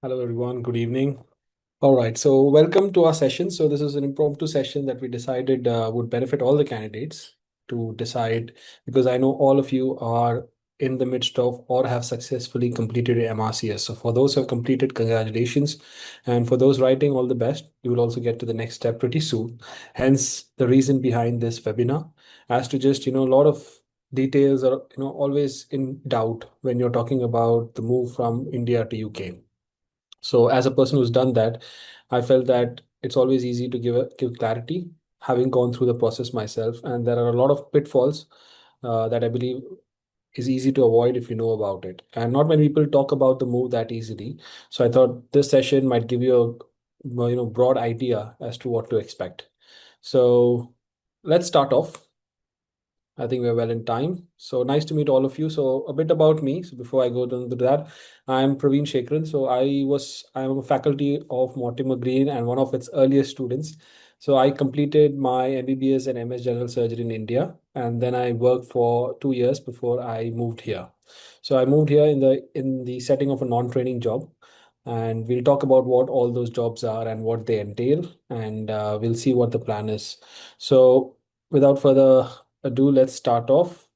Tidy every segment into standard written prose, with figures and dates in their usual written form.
Hello, everyone. Good evening. All right. So, welcome to our session. So, this is an impromptu session that we decided would benefit all the candidates to decide because I know all of you are in the midst of or have successfully completed your MRCS. So, for those who have completed, congratulations. And for those writing, all the best. You will also get to the next step pretty soon. Hence, the reason behind this webinar, as to just, a lot of details are, always in doubt when you're talking about the move from India to UK. So as a person who's done that, I felt that it's always easy to give clarity, having gone through the process myself. And there are a lot of pitfalls that I believe is easy to avoid if you know about it. And not many people talk about the move that easily. So I thought this session might give you a broad idea as to what to expect. So let's start off. I think we're well in time. So nice to meet all of you. So a bit about me. So before I go into that, I'm Praveen Sekaran. So I'm a faculty of Mortimer Green and one of its earliest students. So I completed my MBBS and MS General Surgery in India, and then I worked for 2 years before I moved here. So I moved here in the setting of a non-training job, and we'll talk about what all those jobs are and what they entail, and we'll see what the plan is. So without further ado, let's start off.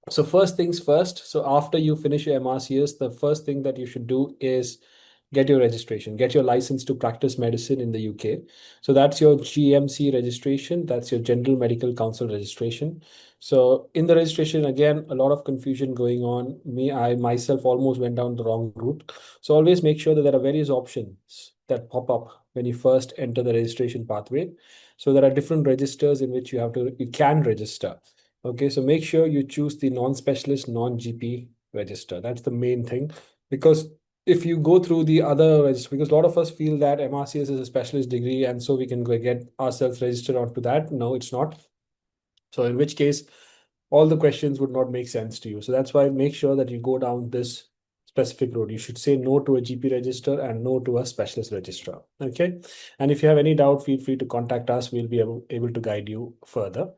So first things first. So after you finish your MRCS, the first thing that you should do is get your registration, get your license to practice medicine in the UK. So that's your GMC registration. That's your General Medical Council registration. So in the registration, again, a lot of confusion going on. I myself almost went down the wrong route. So always make sure that there are various options that pop up when you first enter the registration pathway. So there are different registers in which you can register. Okay, so make sure you choose the non-specialist, non-GP register. That's the main thing. Because if you go through the other register, because a lot of us feel that MRCS is a specialist degree, and so we can go get ourselves registered onto that. No, it's not. So in which case, all the questions would not make sense to you. So that's why make sure that you go down this specific road. You should say no to a GP register and no to a specialist registrar. Okay. And if you have any doubt, feel free to contact us. We'll be able to guide you further.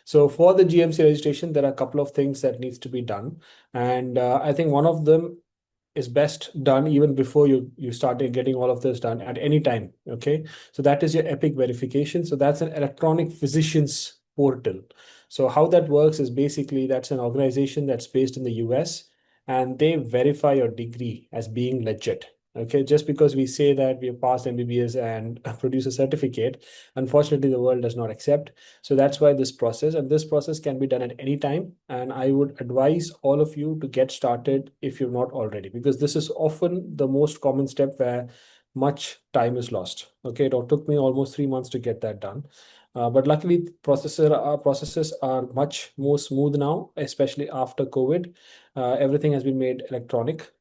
So for the GMC registration, there are a couple of things that needs to be done. And I think one of them is best done even before you started getting all of this done at any time. Okay. So that is your EPIC verification. So that's an electronic physician's portal. So how that works is basically that's an organization that's based in the US, and they verify your degree as being legit. Okay, just because we say that we have passed MBBS and produce a certificate, unfortunately, the world does not accept. So that's why this process can be done at any time. And I would advise all of you to get started if you're not already, because this is often the most common step where much time is lost. Okay, it took me almost 3 months to get that done. But luckily, processes are much more smooth now, especially after COVID. Everything has been made electronic.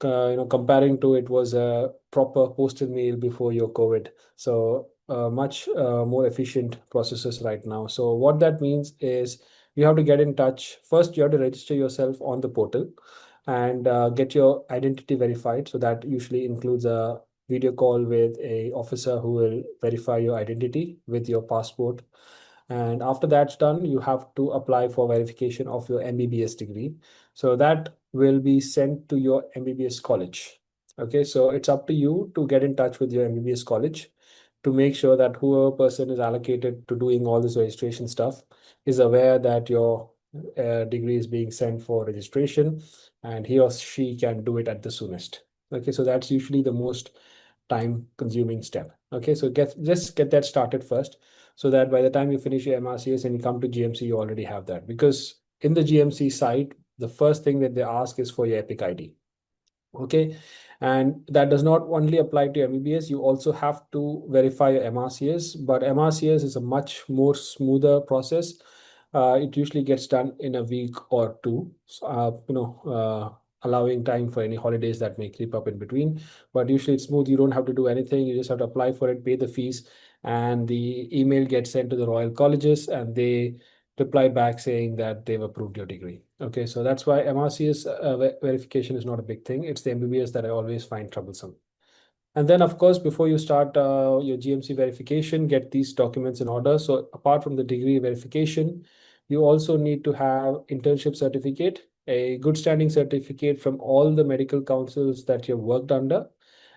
Comparing to it was a proper postal mail before your COVID. So much more efficient processes right now. So what that means is you have to get in touch. First, you have to register yourself on the portal and get your identity verified. So that usually includes a video call with a officer who will verify your identity with your passport. And after that's done, you have to apply for verification of your MBBS degree. So that will be sent to your MBBS college. Okay, so it's up to you to get in touch with your MBBS college to make sure that whoever person is allocated to doing all this registration stuff is aware that your degree is being sent for registration, and he or she can do it at the soonest. Okay, so that's usually the most time consuming step. Okay, so just get that started first, so that by the time you finish your MRCS and you come to GMC, you already have that. Because in the GMC site, the first thing that they ask is for your EPIC ID. Okay, and that does not only apply to MBBS, you also have to verify your MRCS, but MRCS is a much more smoother process. It usually gets done in a week or two, allowing time for any holidays that may creep up in between. But usually it's smooth. You don't have to do anything. You just have to apply for it, pay the fees, and the email gets sent to the Royal Colleges, and they reply back saying that they've approved your degree. Okay, so that's why MRCS verification is not a big thing. It's the MBBS that I always find troublesome. And then, of course, before you start your GMC verification, get these documents in order. So apart from the degree verification, you also need to have internship certificate, a good standing certificate from all the medical councils that you've worked under,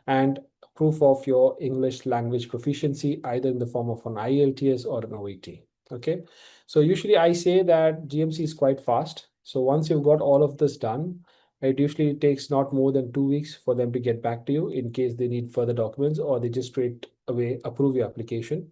and proof of your English language proficiency, either in the form of an IELTS or an OET. Okay, so usually I say that GMC is quite fast. So once you've got all of this done, it usually takes not more than 2 weeks for them to get back to you in case they need further documents, or they just straight away approve your application.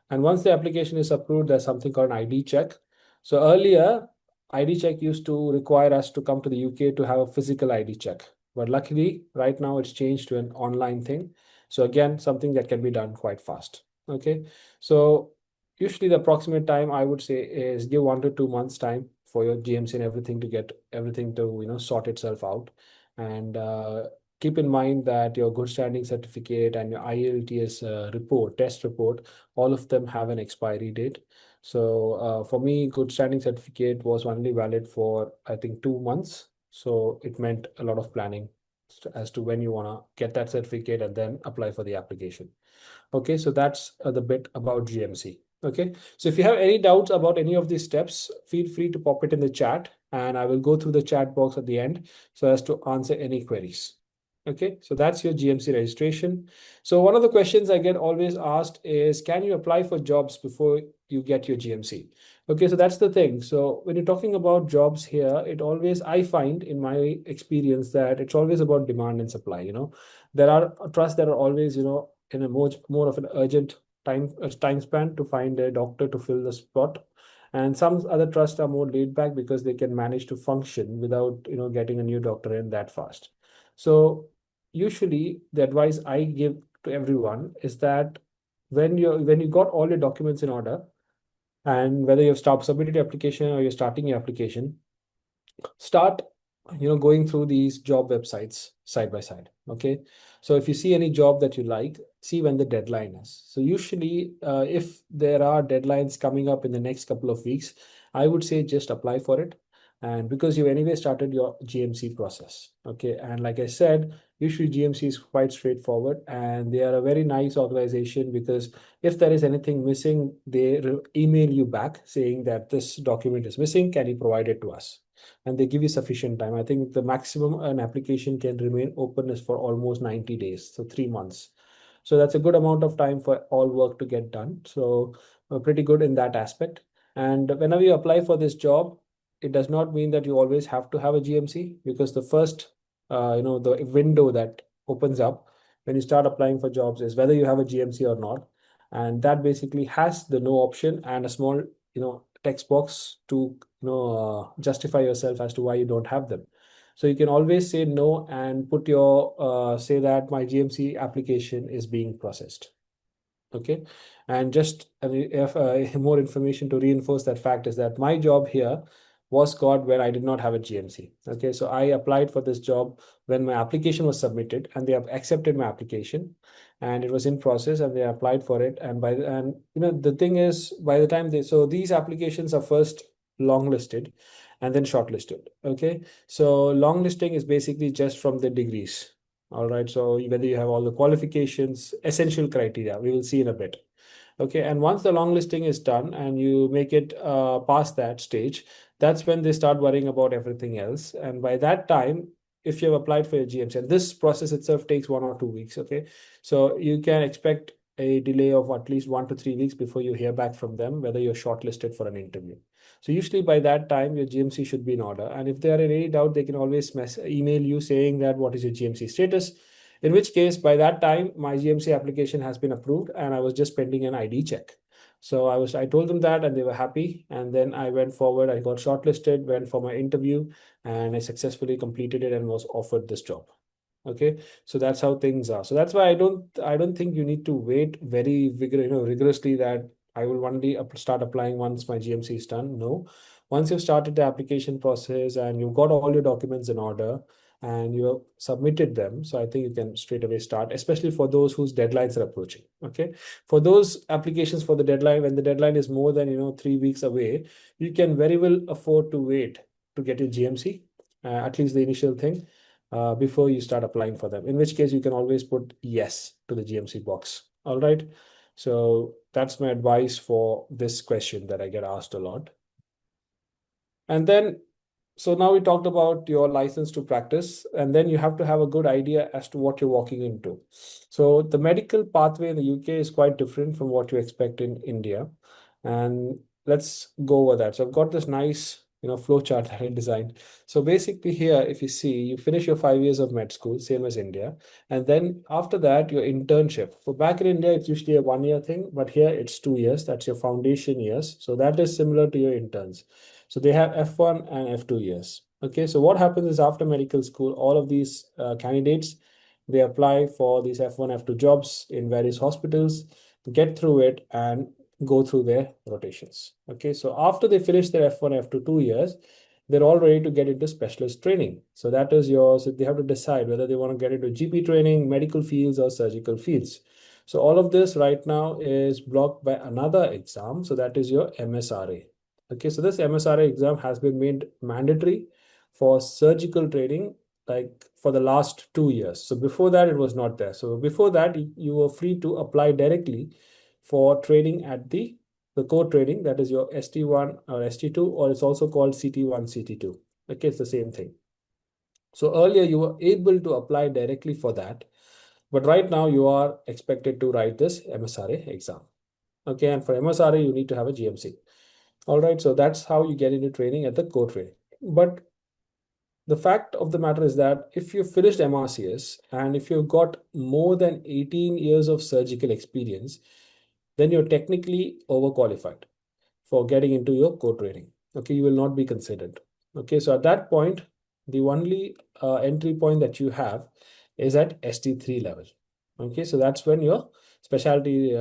And once the application is approved, there's something called an ID check. So earlier, ID check used to require us to come to the UK to have a physical ID check. But luckily, right now it's changed to an online thing. So again, something that can be done quite fast. Okay. So usually the approximate time I would say is give 1 to 2 months time for your GMC and everything to get everything to sort itself out. And keep in mind that your good standing certificate and your IELTS report, test report, all of them have an expiry date. So for me, good standing certificate was only valid for I think 2 months. So it meant a lot of planning as to when you want to get that certificate and then apply for the application. Okay, so that's the bit about GMC. Okay, so if you have any doubts about any of these steps, feel free to pop it in the chat and I will go through the chat box at the end so as to answer any queries. Okay, so that's your GMC registration. So one of the questions I get always asked is, can you apply for jobs before you get your GMC? Okay, so that's the thing. So when you're talking about jobs here, it always, I find in my experience that it's always about demand and supply. There are trusts that are always, in a more of an urgent time span to find a doctor to fill the spot, and some other trusts are more laid back because they can manage to function without getting a new doctor in that fast. So usually the advice I give to everyone is that when you got all your documents in order, and whether you've stopped submitted your application or you're starting your application, start going through these job websites side by side. Okay, so if you see any job that you like, see when the deadline is. So usually if there are deadlines coming up in the next couple of weeks, I would say just apply for it, and because you anyway started your GMC process. Okay, and like I said, usually GMC is quite straightforward and they are a very nice organization, because if there is anything missing, they email you back saying that this document is missing, can you provide it to us, and they give you sufficient time. I think the maximum an application can remain open is for almost 90 days, so 3 months. So that's a good amount of time for all work to get done. So pretty good in that aspect. And whenever you apply for this job, it does not mean that you always have to have a GMC, because the first, the window that opens up when you start applying for jobs is whether you have a GMC or not. And that basically has the no option and a small, text box to justify yourself as to why you don't have them. So you can always say no and put your say that my GMC application is being processed. Okay, and just if more information to reinforce that fact is that my job here was got when I did not have a GMC. Okay, so I applied for this job when my application was submitted, and they have accepted my application, and it was in process, and they applied for it. And the thing is, by the time these applications are first longlisted and then shortlisted. Okay, so longlisting is basically just from the degrees. All right, so whether you have all the qualifications, essential criteria, we will see in a bit. Okay, and once the long listing is done and you make it past that stage, that's when they start worrying about everything else. And by that time, if you have applied for your GMC, and this process itself takes 1 or 2 weeks, okay, so you can expect a delay of at least 1 to 3 weeks before you hear back from them whether you're shortlisted for an interview. So usually by that time, your GMC should be in order. And if they are in any doubt, they can always email you saying that what is your GMC status. In which case, by that time, my GMC application has been approved and I was just pending an ID check. So I told them that and they were happy. And then I went forward, I got shortlisted, went for my interview, and I successfully completed it and was offered this job. Okay, so that's how things are. So that's why I don't think you need to wait very rigorously that I will one day start applying once my GMC is done. No, once you've started the application process and you've got all your documents in order and you have submitted them, so I think you can straight away start, especially for those whose deadlines are approaching. Okay, for those applications for the deadline, when the deadline is more than 3 weeks away, you can very well afford to wait to get your GMC, at least the initial thing, before you start applying for them, in which case you can always put yes to the GMC box. All right. So that's my advice for this question that I get asked a lot. And then So now we talked about your license to practice, and then you have to have a good idea as to what you're walking into. So the medical pathway in the UK is quite different from what you expect in India. And let's go over that. So I've got this nice, flow chart that I designed. So basically here, if you see, you finish your 5 years of med school, same as India. And then after that, your internship. So back in India, it's usually a 1 year thing, but here it's 2 years. That's your foundation years. So that is similar to your interns. So they have F1 and F2 years. Okay, so what happens is after medical school, all of these candidates, they apply for these F1, F2 jobs in various hospitals, get through it, and go through their rotations. Okay, so after they finish their F1, F2 2 years, they're all ready to get into specialist training. So that is yours. They have to decide whether they want to get into GP training, medical fields, or surgical fields. So all of this right now is blocked by another exam. So that is your MSRA. Okay, so this MSRA exam has been made mandatory for surgical training like for the last 2 years. So before that, it was not there. So before that, you were free to apply directly for training at the core training, that is your ST1 or ST2, or it's also called CT1, CT2. Okay, it's the same thing. So earlier you were able to apply directly for that, but right now you are expected to write this MSRA exam. Okay, and for MSRA, you need to have a GMC. All right, so that's how you get into training at the core training. But the fact of the matter is that if you finished MRCS and if you've got more than 18 years of surgical experience, then you're technically overqualified for getting into your core training. Okay, you will not be considered. Okay, so at that point, the only entry point that you have is at ST3 level. Okay, so that's when your specialty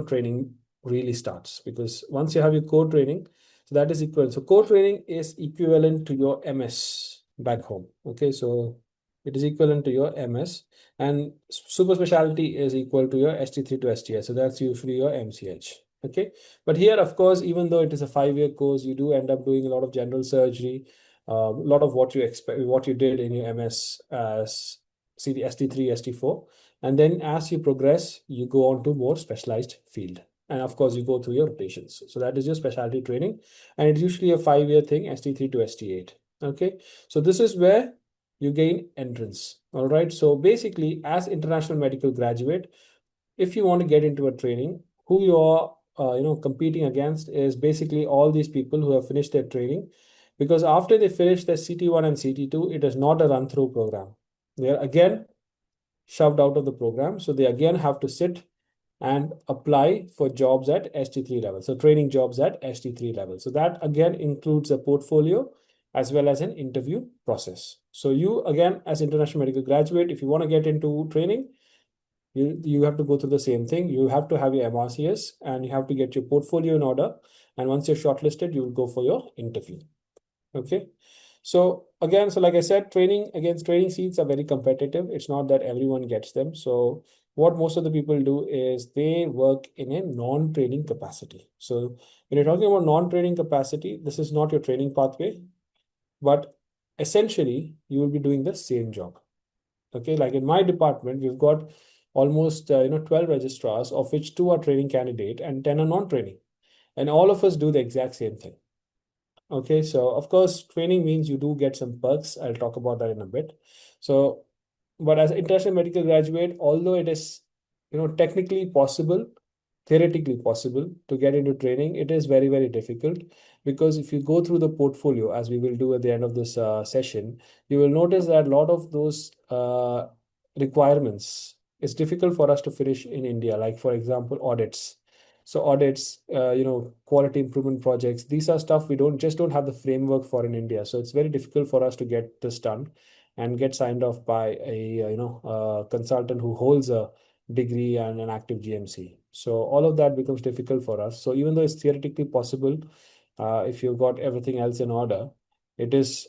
training really starts, because once you have your core training, so that is equivalent. So core training is equivalent to your MS back home. Okay, so it is equivalent to your MS, and super specialty is equal to your ST3 to STS. So that's usually your MCH. Okay, but here, of course, even though it is a 5 year course, you do end up doing a lot of general surgery, a lot of what you expect, what you did in your MS as CD, ST3, ST4. And then as you progress, you go on to more specialized field. And of course, you go through your rotations. So that is your specialty training. And it's usually a 5 year thing, ST3 to ST8. Okay, so this is where you gain entrance. All right, so basically, as international medical graduate, if you want to get into a training, who you are competing against is basically all these people who have finished their training, because after they finish their CT1 and CT2, it is not a run through program. They are again shoved out of the program, so they again have to sit and apply for jobs at ST3 level, so training jobs at ST3 level. So that again includes a portfolio as well as an interview process. So you again, as international medical graduate, if you want to get into training, you have to go through the same thing. You have to have your MRCS and you have to get your portfolio in order. And once you're shortlisted, you will go for your interview. Okay. So again, so like I said, training seats are very competitive. It's not that everyone gets them. So what most of the people do is they work in a non-training capacity. So when you're talking about non-training capacity, this is not your training pathway, but essentially you will be doing the same job. Okay, like in my department, we've got almost 12 registrars, of which 2 are training candidate and 10 are non-training. And all of us do the exact same thing. Okay, so of course, training means you do get some perks. I'll talk about that in a bit. So, but as an international medical graduate, although it is, technically possible, theoretically possible to get into training, it is very, very difficult, because if you go through the portfolio, as we will do at the end of this session, you will notice that a lot of those requirements is difficult for us to finish in India. Like for example, audits. So audits, quality improvement projects, these are stuff we don't have the framework for in India. So it's very difficult for us to get this done and get signed off by a consultant who holds a degree and an active GMC. So all of that becomes difficult for us. So even though it's theoretically possible, if you've got everything else in order, it is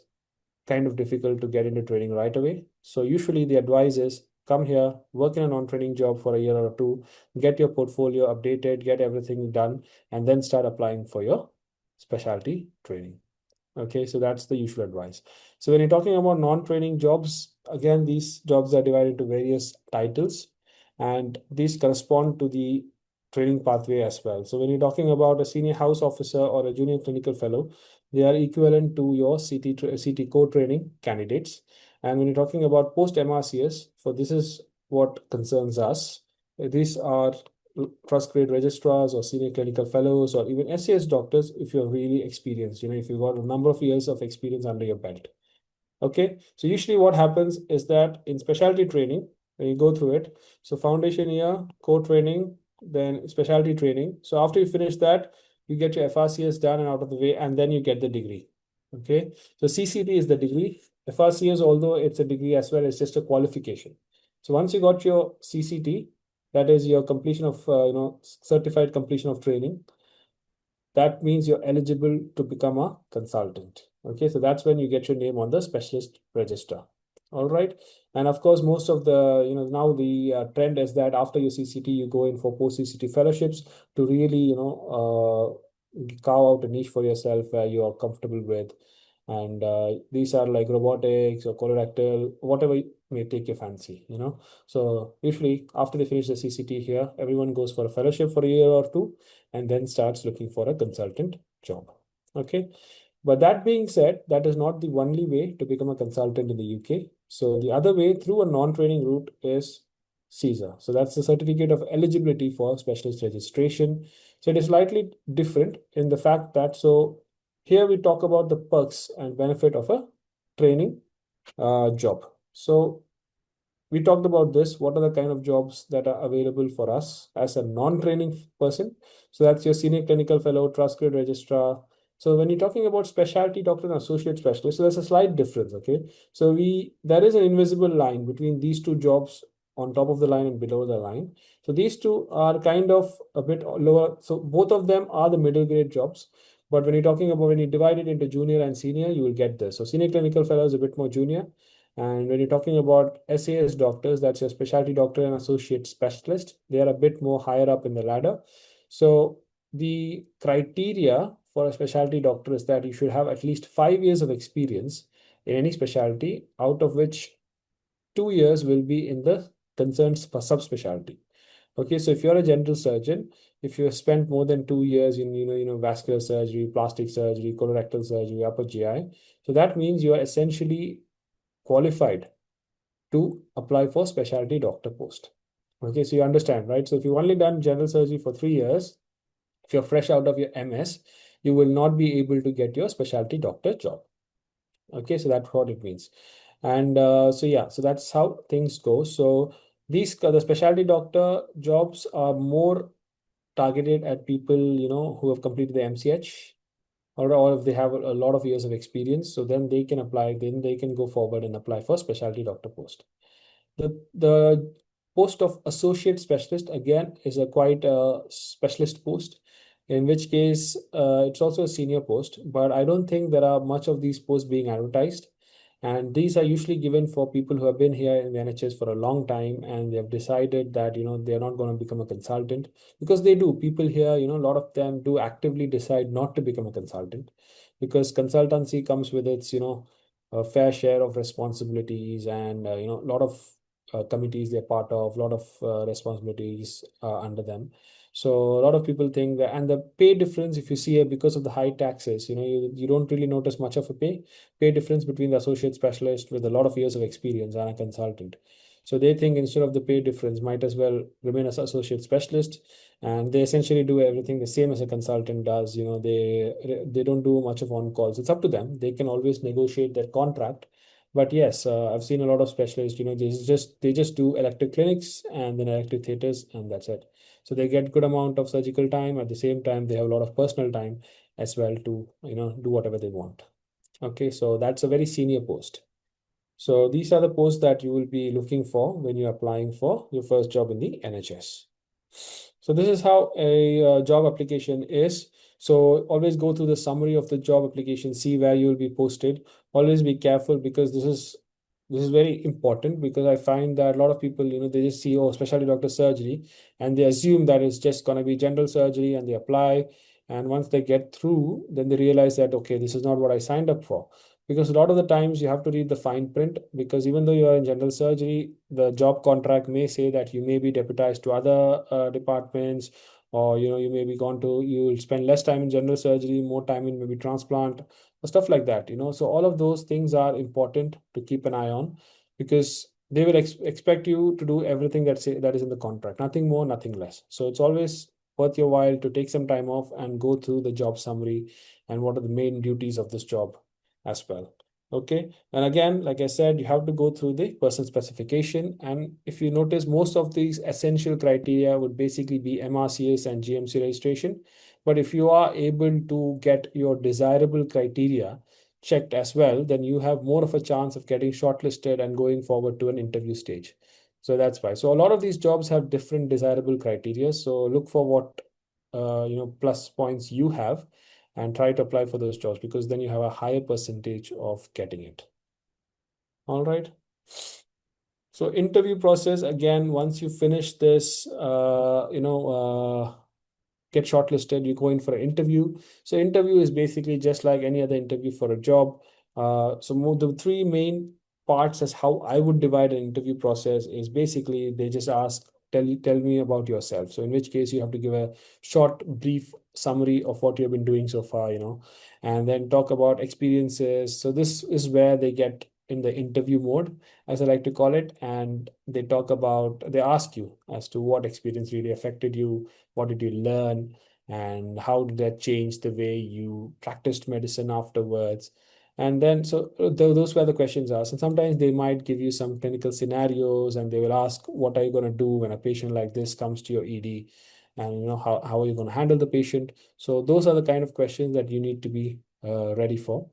kind of difficult to get into training right away. So usually the advice is come here, work in a non-training job for a year or two, get your portfolio updated, get everything done, and then start applying for your specialty training. Okay, so that's the usual advice. So when you're talking about non-training jobs, again, these jobs are divided into various titles, and these correspond to the training pathway as well. So when you're talking about a senior house officer or a junior clinical fellow, They are equivalent to your CT core training candidates. And when you're talking about post MRCS, for this is what concerns us. These are trust grade registrars or senior clinical fellows or even SAS doctors if you're really experienced, if you've got a number of years of experience under your belt. Okay, so usually what happens is that in specialty training, when you go through it, so foundation year, core training, then specialty training. So after you finish that, you get your FRCS done and out of the way, and then you get the degree. Okay, so CCT is the degree. FRCS, although it's a degree as well, it's just a qualification. So once you got your CCT, that is your completion of, certified completion of training, that means you're eligible to become a consultant. Okay, so that's when you get your name on the specialist register. All right. And of course, most of the, now the trend is that after your CCT, you go in for post CCT fellowships to really, carve out a niche for yourself where you are comfortable with. And these are like robotics or colorectal, whatever may take your fancy. So usually after they finish the CCT here, everyone goes for a fellowship for a year or two and then starts looking for a consultant job. Okay. But that being said, that is not the only way to become a consultant in the UK. So the other way through a non-training route is CSER. So that's the certificate of eligibility for specialist registration. So it is slightly different in the fact that, so here we talk about the perks and benefit of a training job. So we talked about this. What are the kind of jobs that are available for us as a non-training person? So that's your senior clinical fellow, trust grade registrar. So when you're talking about specialty doctor and associate specialist, so there's a slight difference, okay? So there is an invisible line between these two jobs on top of the line and below the line. So these two are kind of a bit lower. So both of them are the middle grade jobs. But when you're talking about when you divide it into junior and senior, you will get this. So senior clinical fellow is a bit more junior. And when you're talking about SAS doctors, that's your specialty doctor and associate specialist, they are a bit more higher up in the ladder. So the criteria for a specialty doctor is that you should have at least 5 years of experience in any specialty, out of which 2 years will be in the concerned subspecialty. Okay, so if you're a general surgeon, if you have spent more than 2 years in vascular surgery, plastic surgery, colorectal surgery, upper GI, so that means you are essentially qualified to apply for specialty doctor post. Okay, so you understand, right? So if you've only done general surgery for 3 years, if you're fresh out of your MS, you will not be able to get your specialty doctor job. Okay, so that's what it means. And so that's how things go. So the specialty doctor jobs are more targeted at people, who have completed the MCH, or if they have a lot of years of experience, so then they can apply, then they can go forward and apply for specialty doctor post. The post of associate specialist again is a quite specialist post, in which case it's also a senior post, but I don't think there are much of these posts being advertised. And these are usually given for people who have been here in the NHS for a long time and they have decided that they're not going to become a consultant, because they do. People here, a lot of them do actively decide not to become a consultant, because consultancy comes with its a fair share of responsibilities and a lot of committees they're part of, a lot of responsibilities under them. So a lot of people think that, and the pay difference, if you see it, because of the high taxes, you don't really notice much of a pay difference between the associate specialist with a lot of years of experience and a consultant. So they think instead of the pay difference, might as well remain as associate specialist, and they essentially do everything the same as a consultant does. They don't do much of on calls. It's up to them. They can always negotiate their contract. But yes, I've seen a lot of specialists. They just do elective clinics and then elective theaters, and that's it. So they get good amount of surgical time. At the same time, they have a lot of personal time as well to do whatever they want. Okay, so that's a very senior post. So these are the posts that you will be looking for when you're applying for your first job in the NHS. So this is how a job application is. So always go through the summary of the job application, see where you will be posted. Always be careful, because this is very important, because I find that a lot of people, they just see, oh, specialty doctor surgery, and they assume that it's just going to be general surgery and they apply. And once they get through, then they realize that, okay, this is not what I signed up for. because a lot of the times you have to read the fine print, because even though you are in general surgery, the job contract may say that you may be deputized to other departments, or you may be gone to, you will spend less time in general surgery, more time in maybe transplant or stuff like that. So all of those things are important to keep an eye on, because they will expect you to do everything that is in the contract, nothing more, nothing less. So it's always worth your while to take some time off and go through the job summary and what are the main duties of this job as well. Okay. And again, like I said, you have to go through the person specification. And if you notice, most of these essential criteria would basically be MRCS and GMC registration. But if you are able to get your desirable criteria checked as well, then you have more of a chance of getting shortlisted and going forward to an interview stage. So that's why. So a lot of these jobs have different desirable criteria. So look for what plus points you have and try to apply for those jobs, because then you have a higher percentage of getting it. All right. So interview process, again, once you finish this, get shortlisted, you go in for an interview. So interview is basically just like any other interview for a job. So the three main parts as how I would divide an interview process is basically they just ask, tell me about yourself. So in which case you have to give a short, brief summary of what you have been doing so far, and then talk about experiences. So this is where they get in the interview mode, as I like to call it, and they ask you as to what experience really affected you, what did you learn, and how did that change the way you practiced medicine afterwards. And then, so those were the questions asked. And sometimes they might give you some clinical scenarios, and they will ask, what are you going to do when a patient like this comes to your ED? And how are you going to handle the patient? So those are the kind of questions that you need to be ready for.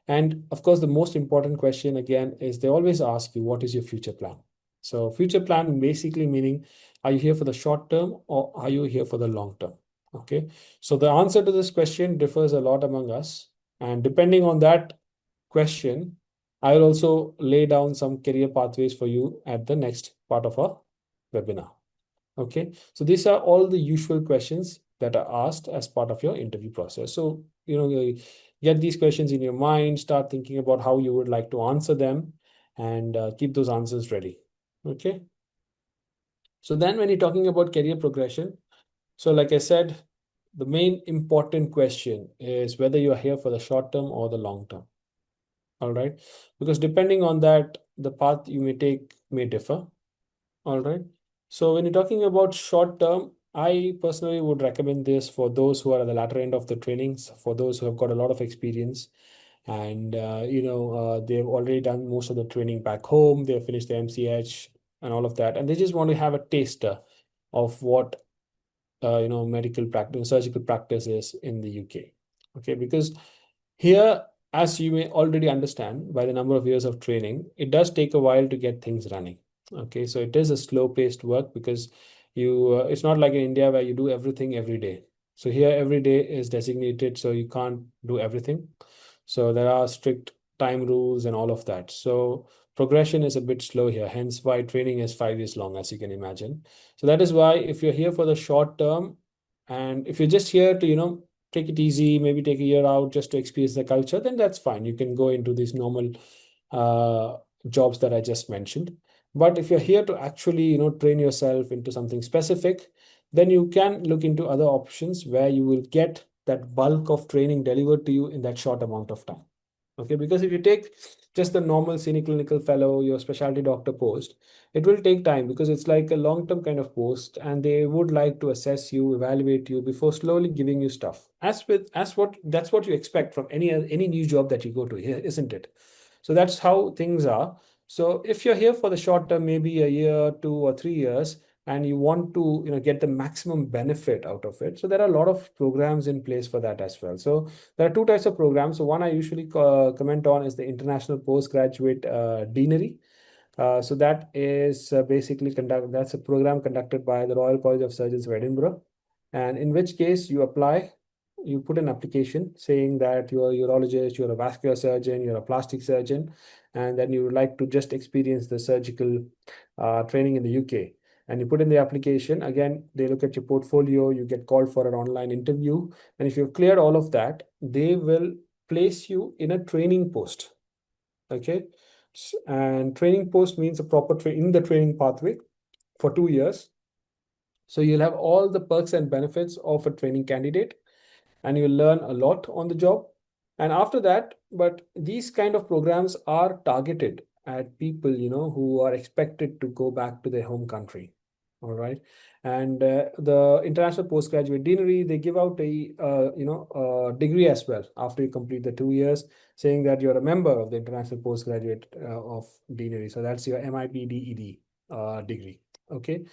And of course, the most important question again is they always ask you, what is your future plan? So future plan basically meaning, are you here for the short term or are you here for the long term? Okay. So the answer to this question differs a lot among us. And depending on that question, I will also lay down some career pathways for you at the next part of our webinar. Okay. So these are all the usual questions that are asked as part of your interview process. So, get these questions in your mind, start thinking about how you would like to answer them, and keep those answers ready. Okay. So then when you're talking about career progression, so like I said, the main important question is whether you're here for the short term or the long term. All right. Because depending on that, the path you may take may differ. All right. So when you're talking about short term, I personally would recommend this for those who are at the latter end of the trainings, for those who have got a lot of experience, and they've already done most of the training back home. They've finished the MCH and all of that, and they just want to have a taster of what medical practice, surgical practice is in the UK. Okay, because here, as you may already understand by the number of years of training, it does take a while to get things running. Okay, so it is a slow-paced work, because it's not like in India where you do everything every day. So here, every day is designated, so you can't do everything. So there are strict time rules and all of that. So progression is a bit slow here, hence why training is 5 years long, as you can imagine. So that is why if you're here for the short term, and if you're just here to, take it easy, maybe take a year out just to experience the culture, then that's fine. You can go into these normal uh, jobs that I just mentioned. But if you're here to actually, train yourself into something specific, then you can look into other options where you will get that bulk of training delivered to you in that short amount of time. Okay, because if you take just the normal senior clinical fellow, your specialty doctor post, it will take time, because it's like a long-term kind of post, and they would like to assess you, evaluate you before slowly giving you stuff. That's what you expect from any new job that you go to here, isn't it? So that's how things are. So if you're here for the short term, maybe a year, 2 or 3 years, and you want to get the maximum benefit out of it, so there are a lot of programs in place for that as well. So there are two types of programs. So one I usually comment on is the International Postgraduate Deanery. So that is that's a program conducted by the Royal College of Surgeons of Edinburgh, and in which case you apply, you put an application saying that you're a urologist, you're a vascular surgeon, you're a plastic surgeon, and then you would like to just experience the surgical training in the UK. And you put in the application. Again, they look at your portfolio, you get called for an online interview, and if you've cleared all of that, they will place you in a training post. Okay. And training post means a proper in the training pathway for 2 years. So you'll have all the perks and benefits of a training candidate, and you'll learn a lot on the job. And after that, but these kind of programs are targeted at people, who are expected to go back to their home country. All right. And the international postgraduate deanery, they give out a degree as well after you complete the 2 years, saying that you're a member of the international postgraduate of deanery. So that's your MIPDED degree. Okay.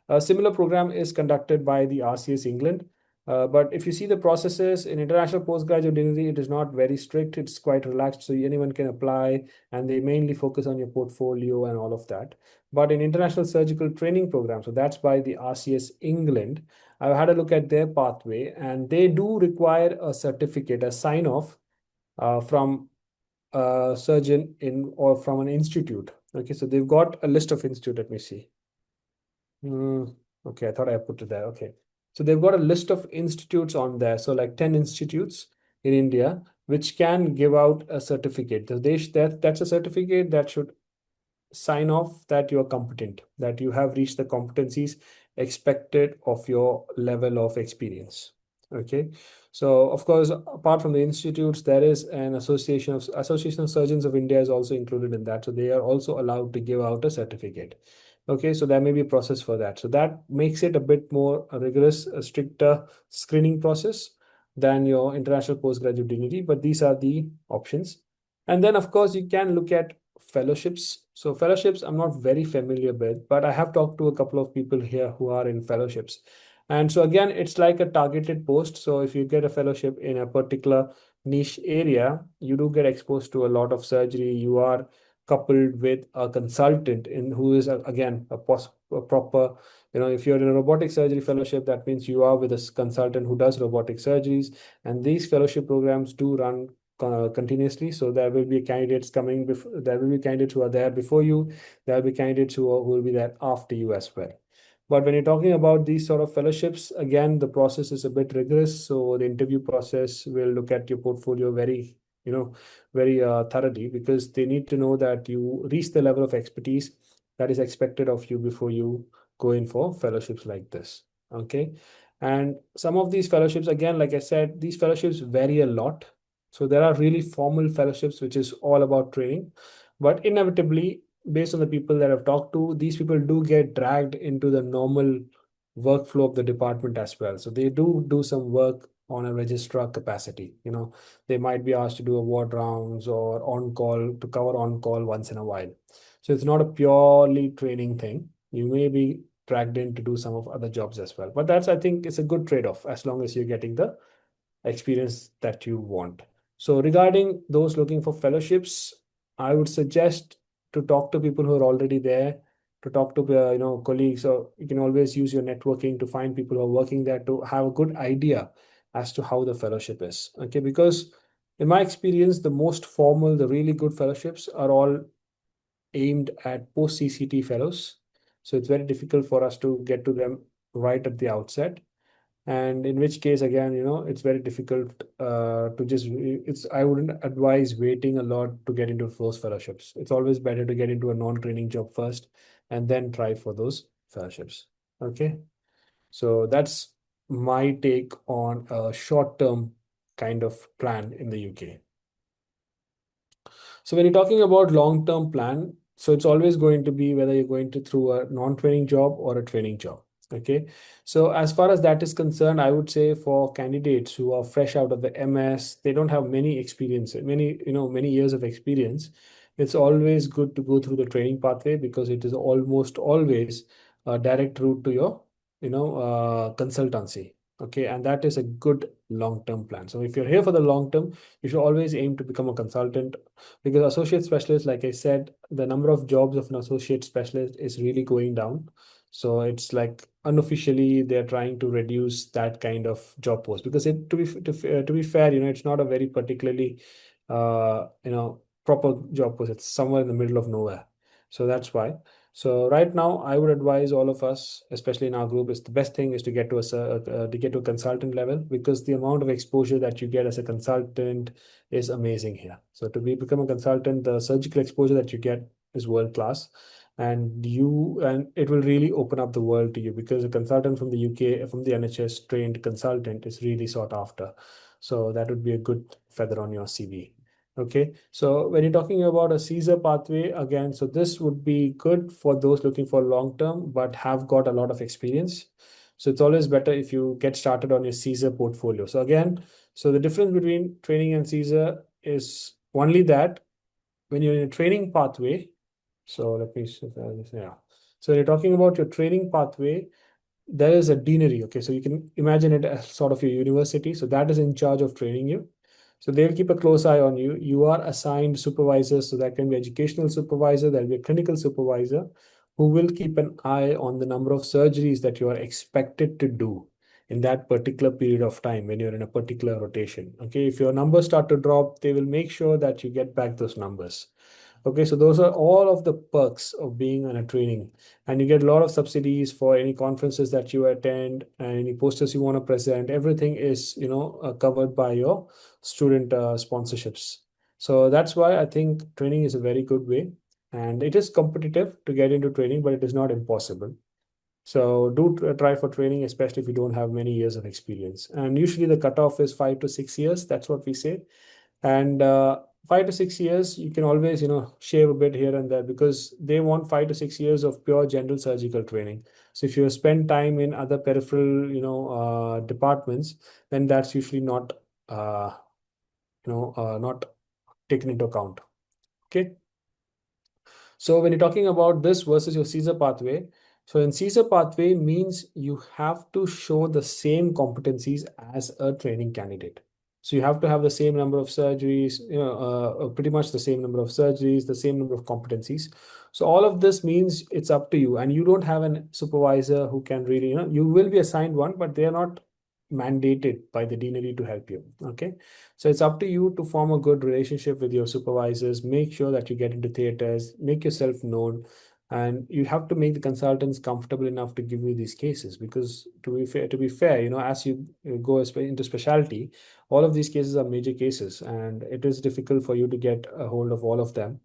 A similar program is conducted by the RCS England. But if you see the processes in international postgraduate degree, it is not very strict. It's quite relaxed, so anyone can apply, and they mainly focus on your portfolio and all of that. But in international surgical training program, so that's by the RCS England, I've had a look at their pathway, and they do require a certificate, a sign off from a surgeon in or from an institute. Okay, so they've got a list of institute. Let me see. Okay, I thought I put it there. Okay. So they've got a list of institutes on there. So like 10 institutes in India, which can give out a certificate. So that's a certificate that should sign off that you're competent, that you have reached the competencies expected of your level of experience. Okay. So of course, apart from the institutes, there is an Association of Surgeons of India is also included in that. So they are also allowed to give out a certificate. Okay, so there may be a process for that. So that makes it a bit more rigorous, a stricter screening process than your international postgraduate dignity, but these are the options. And then, of course, you can look at fellowships. So fellowships, I'm not very familiar with, but I have talked to a couple of people here who are in fellowships. And so again, it's like a targeted post. So if you get a fellowship in a particular niche area, you do get exposed to a lot of surgery. You are coupled with a consultant in who is again a proper, if you're in a robotic surgery fellowship, that means you are with a consultant who does robotic surgeries. And these fellowship programs do run continuously. So there will be candidates coming before, there will be candidates who are there before you, there will be candidates who will be there after you as well. But when you're talking about these sort of fellowships, again, the process is a bit rigorous. So the interview process will look at your portfolio very thoroughly, because they need to know that you reach the level of expertise that is expected of you before you go in for fellowships like this. Okay. And some of these fellowships, again, like I said, these fellowships vary a lot. So there are really formal fellowships, which is all about training. But inevitably, based on the people that I've talked to, these people do get dragged into the normal workflow of the department as well. So they do some work on a registrar capacity. They might be asked to do a ward rounds or on call to cover on call once in a while. So it's not a purely training thing. You may be dragged in to do some of other jobs as well. But I think it's a good trade-off as long as you're getting the experience that you want. So regarding those looking for fellowships, I would suggest to talk to people who are already there, to talk to colleagues, or you can always use your networking to find people who are working there to have a good idea as to how the fellowship is. Okay, because in my experience, the most formal, the really good fellowships are all aimed at post CCT fellows. So it's very difficult for us to get to them right at the outset, and in which case, again, it's very difficult to just it's I wouldn't advise waiting a lot to get into those fellowships. It's always better to get into a non-training job first and then try for those fellowships. Okay, so that's my take on a short-term kind of plan in the UK. So when you're talking about long-term plan, so it's always going to be whether you're going to through a non-training job or a training job. Okay. So as far as that is concerned, I would say for candidates who are fresh out of the MS, they don't have many experience, many years of experience. It's always good to go through the training pathway, because it is almost always a direct route to your, consultancy. Okay. And that is a good long-term plan. So if you're here for the long term, you should always aim to become a consultant, because associate specialist, like I said, the number of jobs of an associate specialist is really going down. So it's like unofficially they're trying to reduce that kind of job post, because to be fair, it's not a very particularly proper job post. It's somewhere in the middle of nowhere. So that's why. So right now, I would advise all of us, especially in our group, is the best thing is to get to to get to a consultant level, because the amount of exposure that you get as a consultant is amazing here. So to become a consultant, the surgical exposure that you get is world class, and it will really open up the world to you, because a consultant from the UK, from the NHS trained consultant, is really sought after. So that would be a good feather on your CV. Okay, so when you're talking about a Caesar pathway, again, so this would be good for those looking for long term but have got a lot of experience. So it's always better if you get started on your Caesar portfolio. So again, so the difference between training and Caesar is only that when you're in a training pathway. So let me see if yeah. So you're talking about your training pathway, there is a deanery. Okay, so you can imagine it as sort of your university. So that is in charge of training you. So they'll keep a close eye on you. You are assigned supervisors. So that can be educational supervisor, there'll be a clinical supervisor who will keep an eye on the number of surgeries that you are expected to do in that particular period of time when you're in a particular rotation. Okay, if your numbers start to drop, they will make sure that you get back those numbers. Okay, so those are all of the perks of being on a training, and you get a lot of subsidies for any conferences that you attend and any posters you want to present. Everything is, covered by your student sponsorships. So that's why I think training is a very good way, and it is competitive to get into training, but it is not impossible. So do try for training, especially if you don't have many years of experience. And usually the cutoff is 5 to 6 years. That's what we say. And 5 to 6 years, you can always, shave a bit here and there, because they want 5 to 6 years of pure general surgical training. So if you spend time in other peripheral, departments, then that's usually uh, not taken into account. Okay. So when you're talking about this versus your Caesar pathway, so in Caesar pathway means you have to show the same competencies as a training candidate. So you have to have the same number of surgeries, pretty much the same number of surgeries, the same number of competencies. So all of this means it's up to you, and you don't have a supervisor who can really, you will be assigned one, but they are not mandated by the deanery to help you. Okay, so it's up to you to form a good relationship with your supervisors, make sure that you get into theaters, make yourself known, and you have to make the consultants comfortable enough to give you these cases, because to be fair, as you go into specialty, all of these cases are major cases, and it is difficult for you to get a hold of all of them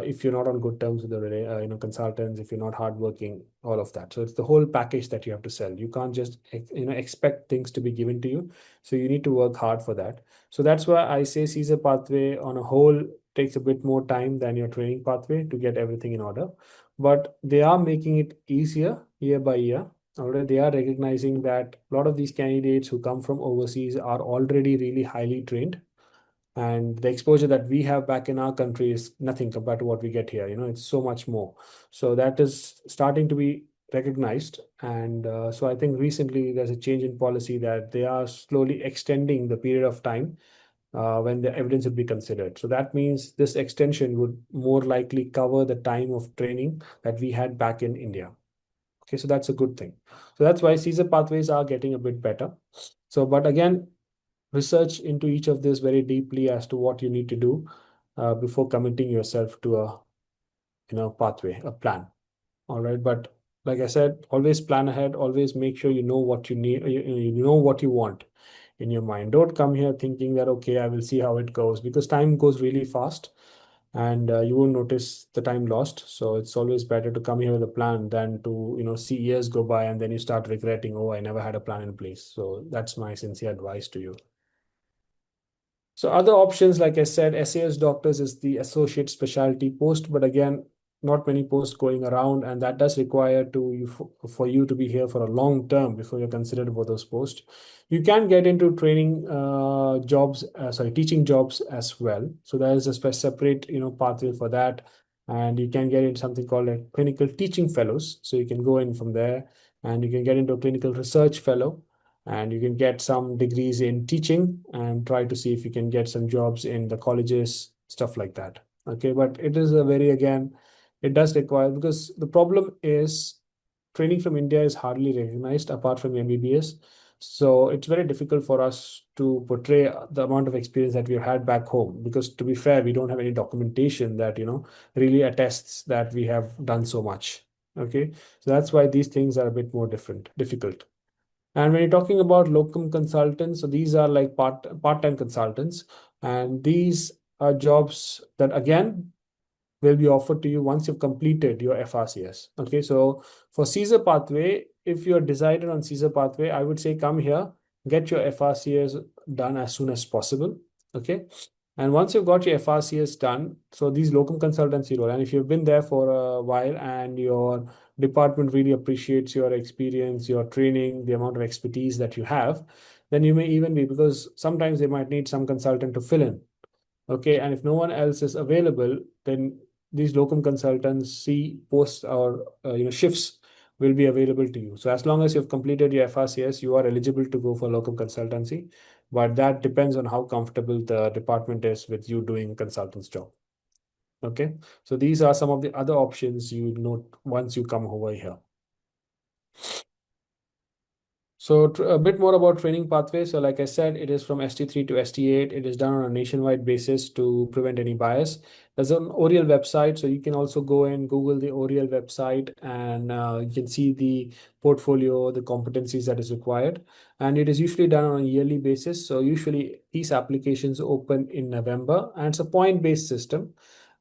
if you're not on good terms with the consultants, if you're not hardworking, all of that. So it's the whole package that you have to sell. You can't just expect things to be given to you. So you need to work hard for that. So that's why I say Caesar pathway on a whole takes a bit more time than your training pathway to get everything in order. But they are making it easier year by year. Already they are recognizing that a lot of these candidates who come from overseas are already really highly trained, and the exposure that we have back in our country is nothing compared to what we get here. It's so much more. So that is starting to be recognized, and so I think recently there's a change in policy that they are slowly extending the period of time when the evidence would be considered. So that means this extension would more likely cover the time of training that we had back in India. Okay, so that's a good thing. So that's why Caesar pathways are getting a bit better. So, but again, research into each of this very deeply as to what you need to do before committing yourself to a pathway, a plan. All right, but like I said, always plan ahead. Always make sure you know what you need. You know what you want in your mind. Don't come here thinking that, okay, I will see how it goes, because time goes really fast, and you won't notice the time lost. So it's always better to come here with a plan than to see years go by and then you start regretting, oh, I never had a plan in place. So that's my sincere advice to you. So other options, like I said, SAS doctors is the associate specialty post, but again, not many posts going around, and that does require for you to be here for a long term before you're considered for those posts. You can get into training jobs, sorry, teaching jobs as well. So there is a separate pathway for that, and you can get into something called a clinical teaching fellows. So you can go in from there, and you can get into a clinical research fellow, and you can get some degrees in teaching and try to see if you can get some jobs in the colleges, stuff like that. Okay, but it is a very, again, it does require, because the problem is training from India is hardly recognized apart from MBBS. So it's very difficult for us to portray the amount of experience that we've had back home, because to be fair, we don't have any documentation that, really attests that we have done so much. Okay. So that's why these things are a bit more difficult. And when you're talking about locum consultants, so these are like part-time consultants, and these are jobs that again will be offered to you once you've completed your FRCS. Okay, so for Caesar pathway, if you're decided on Caesar pathway, I would say come here, get your FRCS done as soon as possible. Okay, and once you've got your FRCS done, so these locum consultancy role, and if you've been there for a while and your department really appreciates your experience, your training, the amount of expertise that you have, then you may even be, because sometimes they might need some consultant to fill in. Okay, and if no one else is available, then these locum consultancy posts or shifts will be available to you. So as long as you've completed your FRCS, you are eligible to go for locum consultancy, but that depends on how comfortable the department is with you doing consultant's job. Okay, so these are some of the other options you note once you come over here. So a bit more about training pathway. So like I said, it is from ST3 to ST8. It is done on a nationwide basis to prevent any bias. There's an ORIEL website, so you can also go and Google the ORIEL website, and you can see the portfolio, the competencies that is required. And it is usually done on a yearly basis. So usually these applications open in November, and it's a point-based system.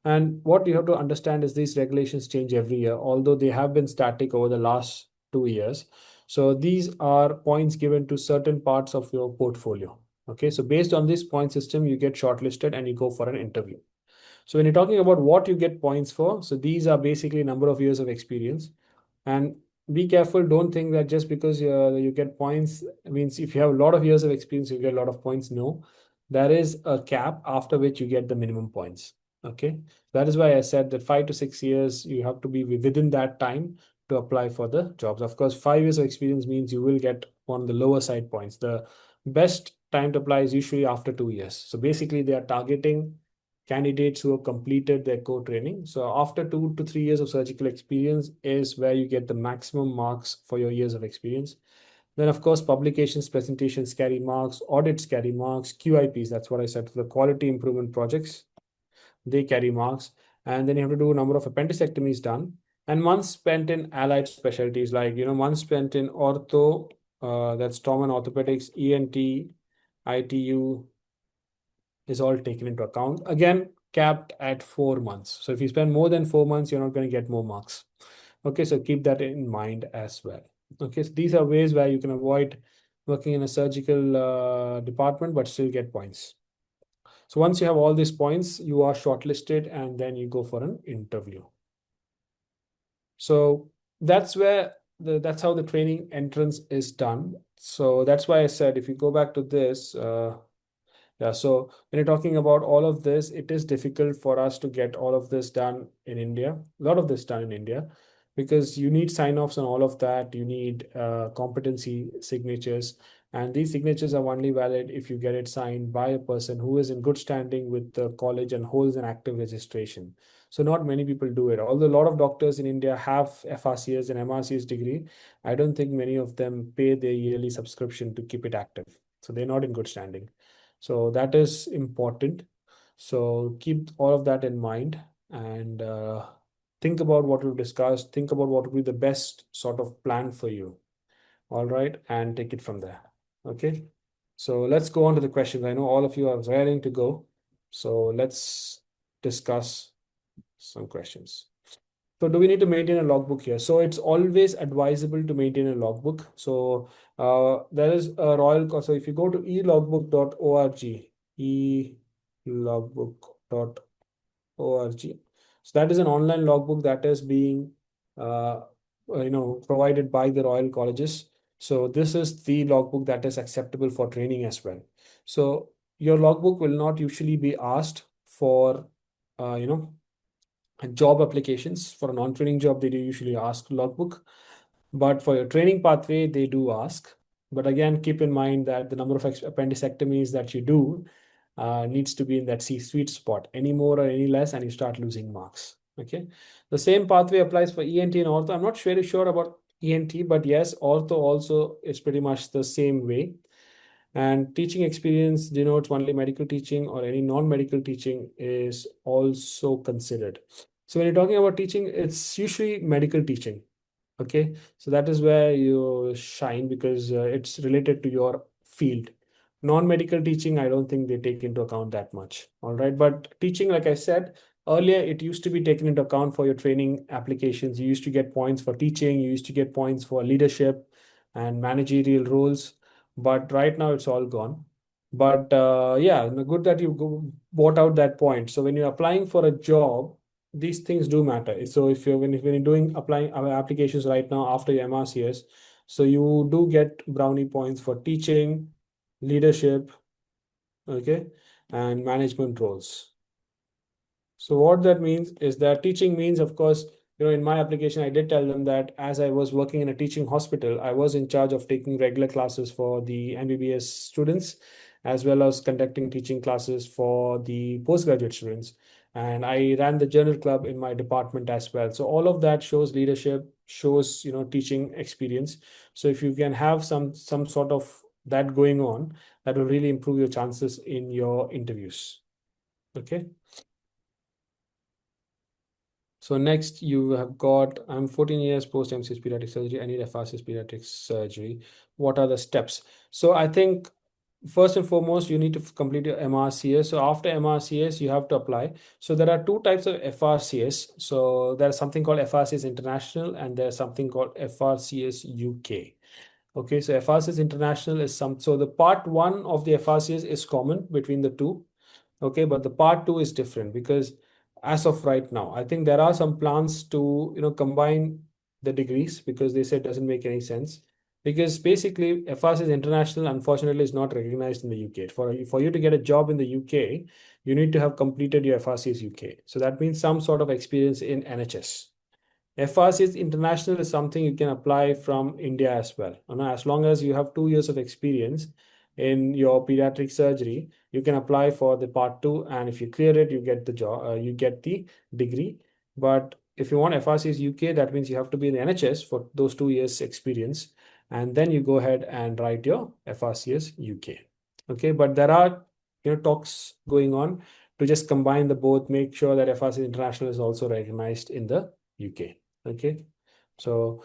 And what you have to understand is these regulations change every year, although they have been static over the last 2 years. So these are points given to certain parts of your portfolio. Okay, so based on this point system, you get shortlisted and you go for an interview. So when you're talking about what you get points for, so these are basically number of years of experience. And be careful, don't think that just because you get points means if you have a lot of years of experience, you get a lot of points. No, there is a cap after which you get the minimum points. Okay, that is why I said that 5 to 6 years, you have to be within that time to apply for the jobs. Of course, 5 years of experience means you will get on the lower side points. The best time to apply is usually after 2 years. So basically, they are targeting candidates who have completed their core training. So after 2 to 3 years of surgical experience is where you get the maximum marks for your years of experience. Then, of course, publications, presentations carry marks, audits carry marks, QIPs, that's what I said, the quality improvement projects, they carry marks. And then you have to do a number of appendicectomies done. And months spent in allied specialties, like, months spent in ortho, that's trauma and orthopedics, ENT, ITU, is all taken into account. Again, capped at 4 months. So if you spend more than 4 months, you're not going to get more marks. Okay, so keep that in mind as well. Okay, so these are ways where you can avoid working in a surgical department but still get points. So once you have all these points, you are shortlisted and then you go for an interview. So that's where that's how the training entrance is done. So that's why I said if you go back to this, yeah, so when you're talking about all of this, it is difficult for us to get all of this done in India, a lot of this done in India, because you need sign-offs on all of that. You need competency signatures, and these signatures are only valid if you get it signed by a person who is in good standing with the college and holds an active registration. So not many people do it. Although a lot of doctors in India have FRCS and MRCS degree, I don't think many of them pay their yearly subscription to keep it active. So they're not in good standing. So that is important. So keep all of that in mind, and think about what we've discussed. Think about what would be the best sort of plan for you. All right, and take it from there. Okay. So let's go on to the questions. I know all of you are raring to go. So let's discuss some questions. So do we need to maintain a logbook here? So it's always advisable to maintain a logbook. So there is a royal, so if you go to elogbook.org, elogbook.org, so that is an online logbook that is being provided by the royal colleges. So this is the logbook that is acceptable for training as well. So your logbook will not usually be asked for job applications. For a non-training job, they do usually ask logbook, but for your training pathway, they do ask. But again, keep in mind that the number of appendicectomies that you do needs to be in that sweet spot. Any more or any less, and you start losing marks. Okay. The same pathway applies for ENT and ortho. I'm not very sure about ENT, but yes, ortho also is pretty much the same way. And teaching experience denotes only medical teaching, or any non-medical teaching is also considered. So when you're talking about teaching, it's usually medical teaching. Okay, so that is where you shine because it's related to your field. Non-medical teaching, I don't think they take into account that much. All right, but teaching, like I said earlier, it used to be taken into account for your training applications. You used to get points for teaching, you used to get points for leadership and managerial roles, but right now it's all gone. But yeah, good that you brought out that point. So when you're applying for a job, these things do matter. So if you're when you're doing applying applications right now after your MRCS, so you do get brownie points for teaching, leadership, okay, and management roles. So what that means is that teaching means, of course, in my application, I did tell them that as I was working in a teaching hospital, I was in charge of taking regular classes for the MBBS students, as well as conducting teaching classes for the postgraduate students. And I ran the journal club in my department as well. So all of that shows leadership, shows, teaching experience. So if you can have some sort of that going on, that will really improve your chances in your interviews. Okay. So next you have got, I'm 14 years post MCS pediatric surgery. I need FRCS pediatric surgery. What are the steps? So I think first and foremost, you need to complete your MRCS. So after MRCS, you have to apply. So there are two types of FRCS. So there's something called FRCS International and there's something called FRCS UK. Okay, so FRCS International is so the part one of the FRCS is common between the two. Okay, but the part two is different because as of right now, I think there are some plans to, combine the degrees because they said it doesn't make any sense. Because basically, FRCS International, unfortunately, is not recognized in the UK. For you to get a job in the UK, you need to have completed your FRCS UK. So that means some sort of experience in NHS. FRCS International is something you can apply from India as well. As long as you have 2 years of experience in your pediatric surgery, you can apply for the part two, and if you clear it, you get the job, you get the degree. But if you want FRCS UK, that means you have to be in the NHS for those 2 years experience, and then you go ahead and write your FRCS UK. Okay, but there are talks going on to just combine the both, make sure that FRCS International is also recognized in the UK. Okay, so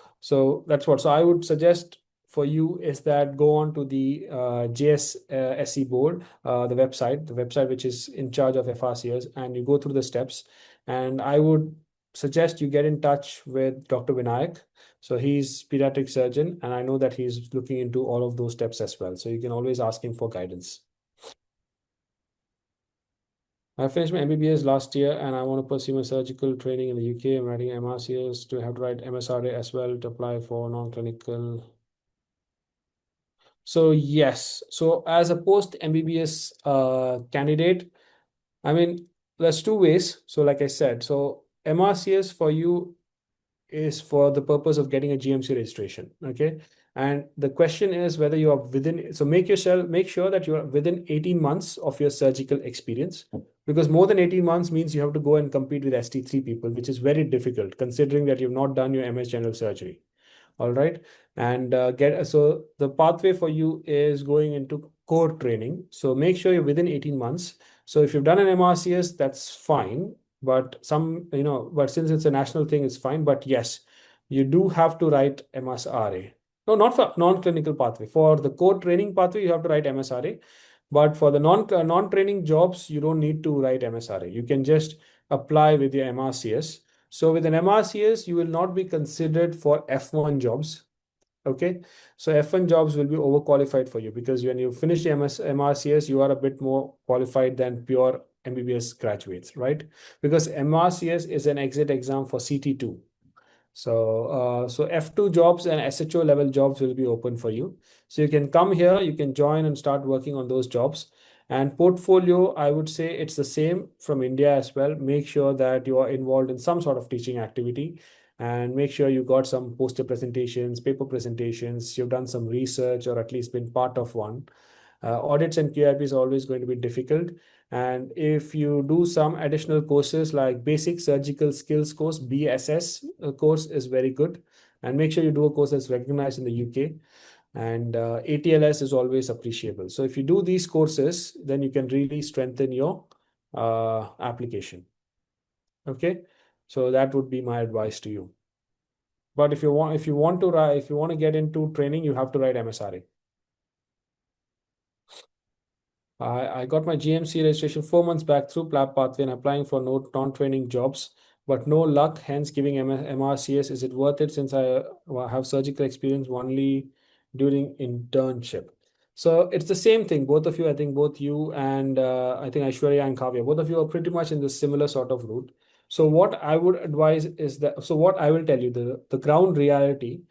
that's what. So I would suggest for you is that go on to the JSSE board, the website which is in charge of FRCS, and you go through the steps. And I would suggest you get in touch with Dr. Vinayak. So he's pediatric surgeon, and I know that he's looking into all of those steps as well. So you can always ask him for guidance. I finished my MBBS last year and I want to pursue my surgical training in the UK. I'm writing MRCS to have to write MSRA as well to apply for non-clinical. So yes, so as a post MBBS candidate, I mean, there's two ways. So like I said, so MRCS for you is for the purpose of getting a GMC registration. Okay. And the question is whether you are within, so make sure that you are within 18 months of your surgical experience, because more than 18 months means you have to go and compete with ST3 people, which is very difficult considering that you've not done your MS general surgery. All right. And so the pathway for you is going into core training. So make sure you're within 18 months. So if you've done an MRCS, that's fine. But but since it's a national thing, it's fine. But yes, you do have to write MSRA. No, not for non-clinical pathway. For the core training pathway, you have to write MSRA. But for the non-training jobs, you don't need to write MSRA. You can just apply with your MRCS. So with an MRCS, you will not be considered for F1 jobs. Okay. So F1 jobs will be overqualified for you because when you finish the MRCS, you are a bit more qualified than pure MBBS graduates, right? Because MRCS is an exit exam for CT2. So F2 jobs and SHO level jobs will be open for you. So you can come here, you can join and start working on those jobs. And portfolio, I would say it's the same from India as well. Make sure that you are involved in some sort of teaching activity and make sure you got some poster presentations, paper presentations, you've done some research or at least been part of one. Audits and QRP is always going to be difficult. And if you do some additional courses like basic surgical skills course, BSS course is very good. and make sure you do a course that's recognized in the UK. And ATLS is always appreciable. So if you do these courses, then you can really strengthen your application. Okay, so that would be my advice to you. But if you want to get into training, you have to write MSRA. I got my GMC registration 4 months back through PLAB pathway and applying for no non-training jobs, but no luck, hence giving MRCS. Is it worth it since I have surgical experience only during internship? So it's the same thing. Both of you, I think both you and I think Aishwarya and Kavya, both of you are pretty much in the similar sort of route. So what I would advise is that, so what I will tell you, the ground reality,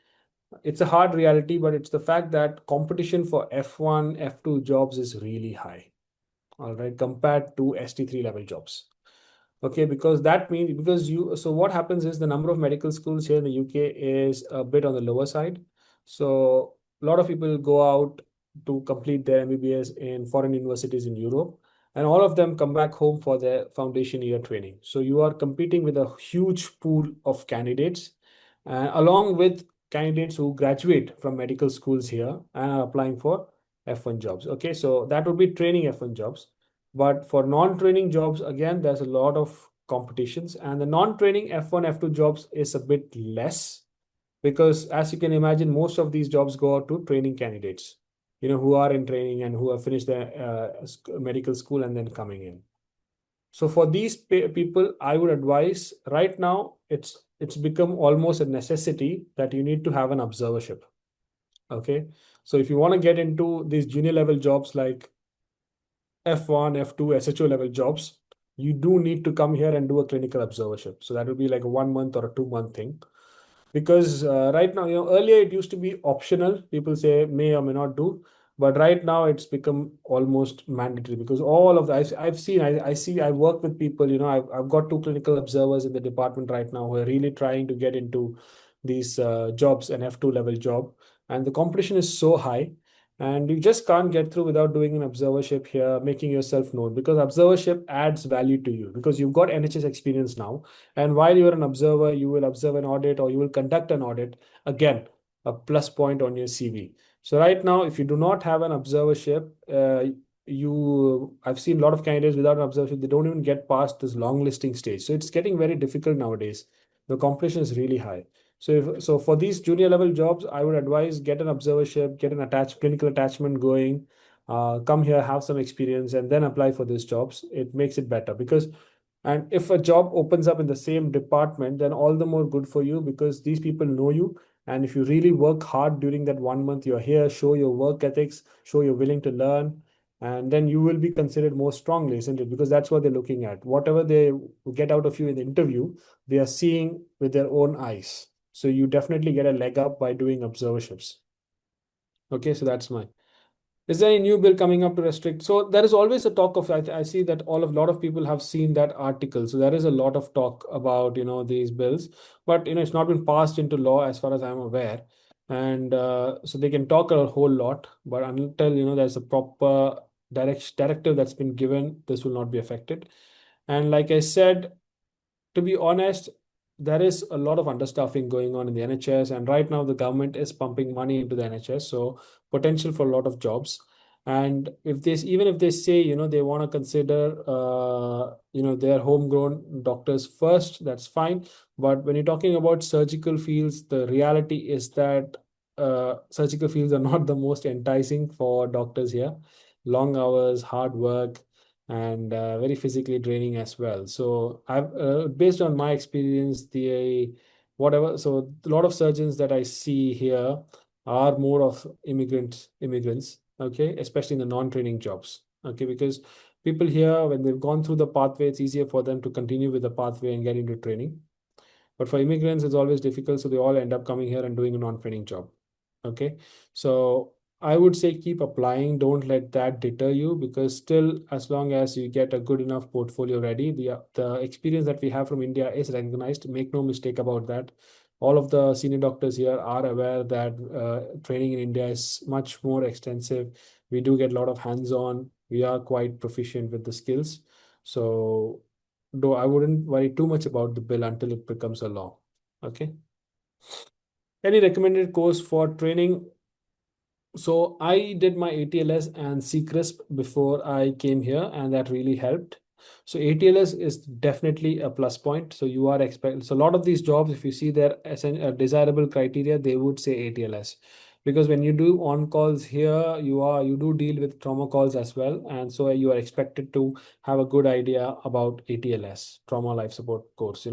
it's a hard reality, but it's the fact that competition for F1, F2 jobs is really high, all right, compared to ST3 level jobs. Okay, because that means, because you, so what happens is the number of medical schools here in the UK is a bit on the lower side. So a lot of people go out to complete their MBBS in foreign universities in Europe, and all of them come back home for their foundation year training. So you are competing with a huge pool of candidates, along with candidates who graduate from medical schools here and are applying for F1 jobs. Okay, so that would be training F1 jobs. But for non-training jobs, again, there's a lot of competitions, and the non-training F1, F2 jobs is a bit less because, as you can imagine, most of these jobs go out to training candidates, who are in training and who have finished their medical school and then coming in. So for these people, I would advise right now, it's become almost a necessity that you need to have an observership. Okay. So if you want to get into these junior level jobs like F1, F2, SHO level jobs, you do need to come here and do a clinical observership. So that would be like a 1 month or a 2 month thing. Because right now, earlier it used to be optional. People say may or may not do. But right now it's become almost mandatory because all of the, I've seen, I see, I work with people, I've got two clinical observers in the department right now who are really trying to get into these jobs, an F2 level job. And the competition is so high, and you just can't get through without doing an observership here, making yourself known, because observership adds value to you because you've got NHS experience now. And while you're an observer, you will observe an audit or you will conduct an audit. Again, a plus point on your CV. So right now, if you do not have an observership, I've seen a lot of candidates without an observership, they don't even get past this long listing stage. So it's getting very difficult nowadays. The competition is really high. So for these junior level jobs, I would advise get an observership, get an attached clinical attachment going, come here, have some experience, and then apply for these jobs. It makes it better because, and if a job opens up in the same department, then all the more good for you because these people know you. And if you really work hard during that 1 month you're here, show your work ethics, show you're willing to learn, and then you will be considered more strongly, isn't it? Because that's what they're looking at. Whatever they get out of you in the interview, they are seeing with their own eyes. So you definitely get a leg up by doing observerships. Okay, so that's my. Is there any new bill coming up to restrict? So there is always a talk of. I see that lot of people have seen that article. So there is a lot of talk about these bills, but it's not been passed into law as far as I'm aware. And so they can talk a whole lot, but until there's a proper directive that's been given, this will not be affected. And like I said, to be honest, there is a lot of understaffing going on in the NHS, and right now the government is pumping money into the NHS, so potential for a lot of jobs. And if this, even if they say they want to consider their homegrown doctors first, that's fine. But when you're talking about surgical fields, the reality is that surgical fields are not the most enticing for doctors here. Long hours, hard work, and very physically draining as well. So I've based on my experience, the whatever. So a lot of surgeons that I see here are more of immigrants. Okay, especially in the non-training jobs. Okay, because people here, when they've gone through the pathway, it's easier for them to continue with the pathway and get into training. But for immigrants, it's always difficult, so they all end up coming here and doing a non-training job. Okay, so I would say keep applying. Don't let that deter you because still, as long as you get a good enough portfolio ready, the experience that we have from India is recognized. Make no mistake about that. All of the senior doctors here are aware that training in India is much more extensive. We do get a lot of hands-on. We are quite proficient with the skills. So, though I wouldn't worry too much about the bill until it becomes a law. Okay. Any recommended course for training? So I did my ATLS and CCRISP before I came here, and that really helped. So ATLS is definitely a plus point. So you are expect. So a lot of these jobs, if you see their desirable criteria, they would say ATLS, because when you do on calls here, you do deal with trauma calls as well, and so you are expected to have a good idea about ATLS, trauma life support course.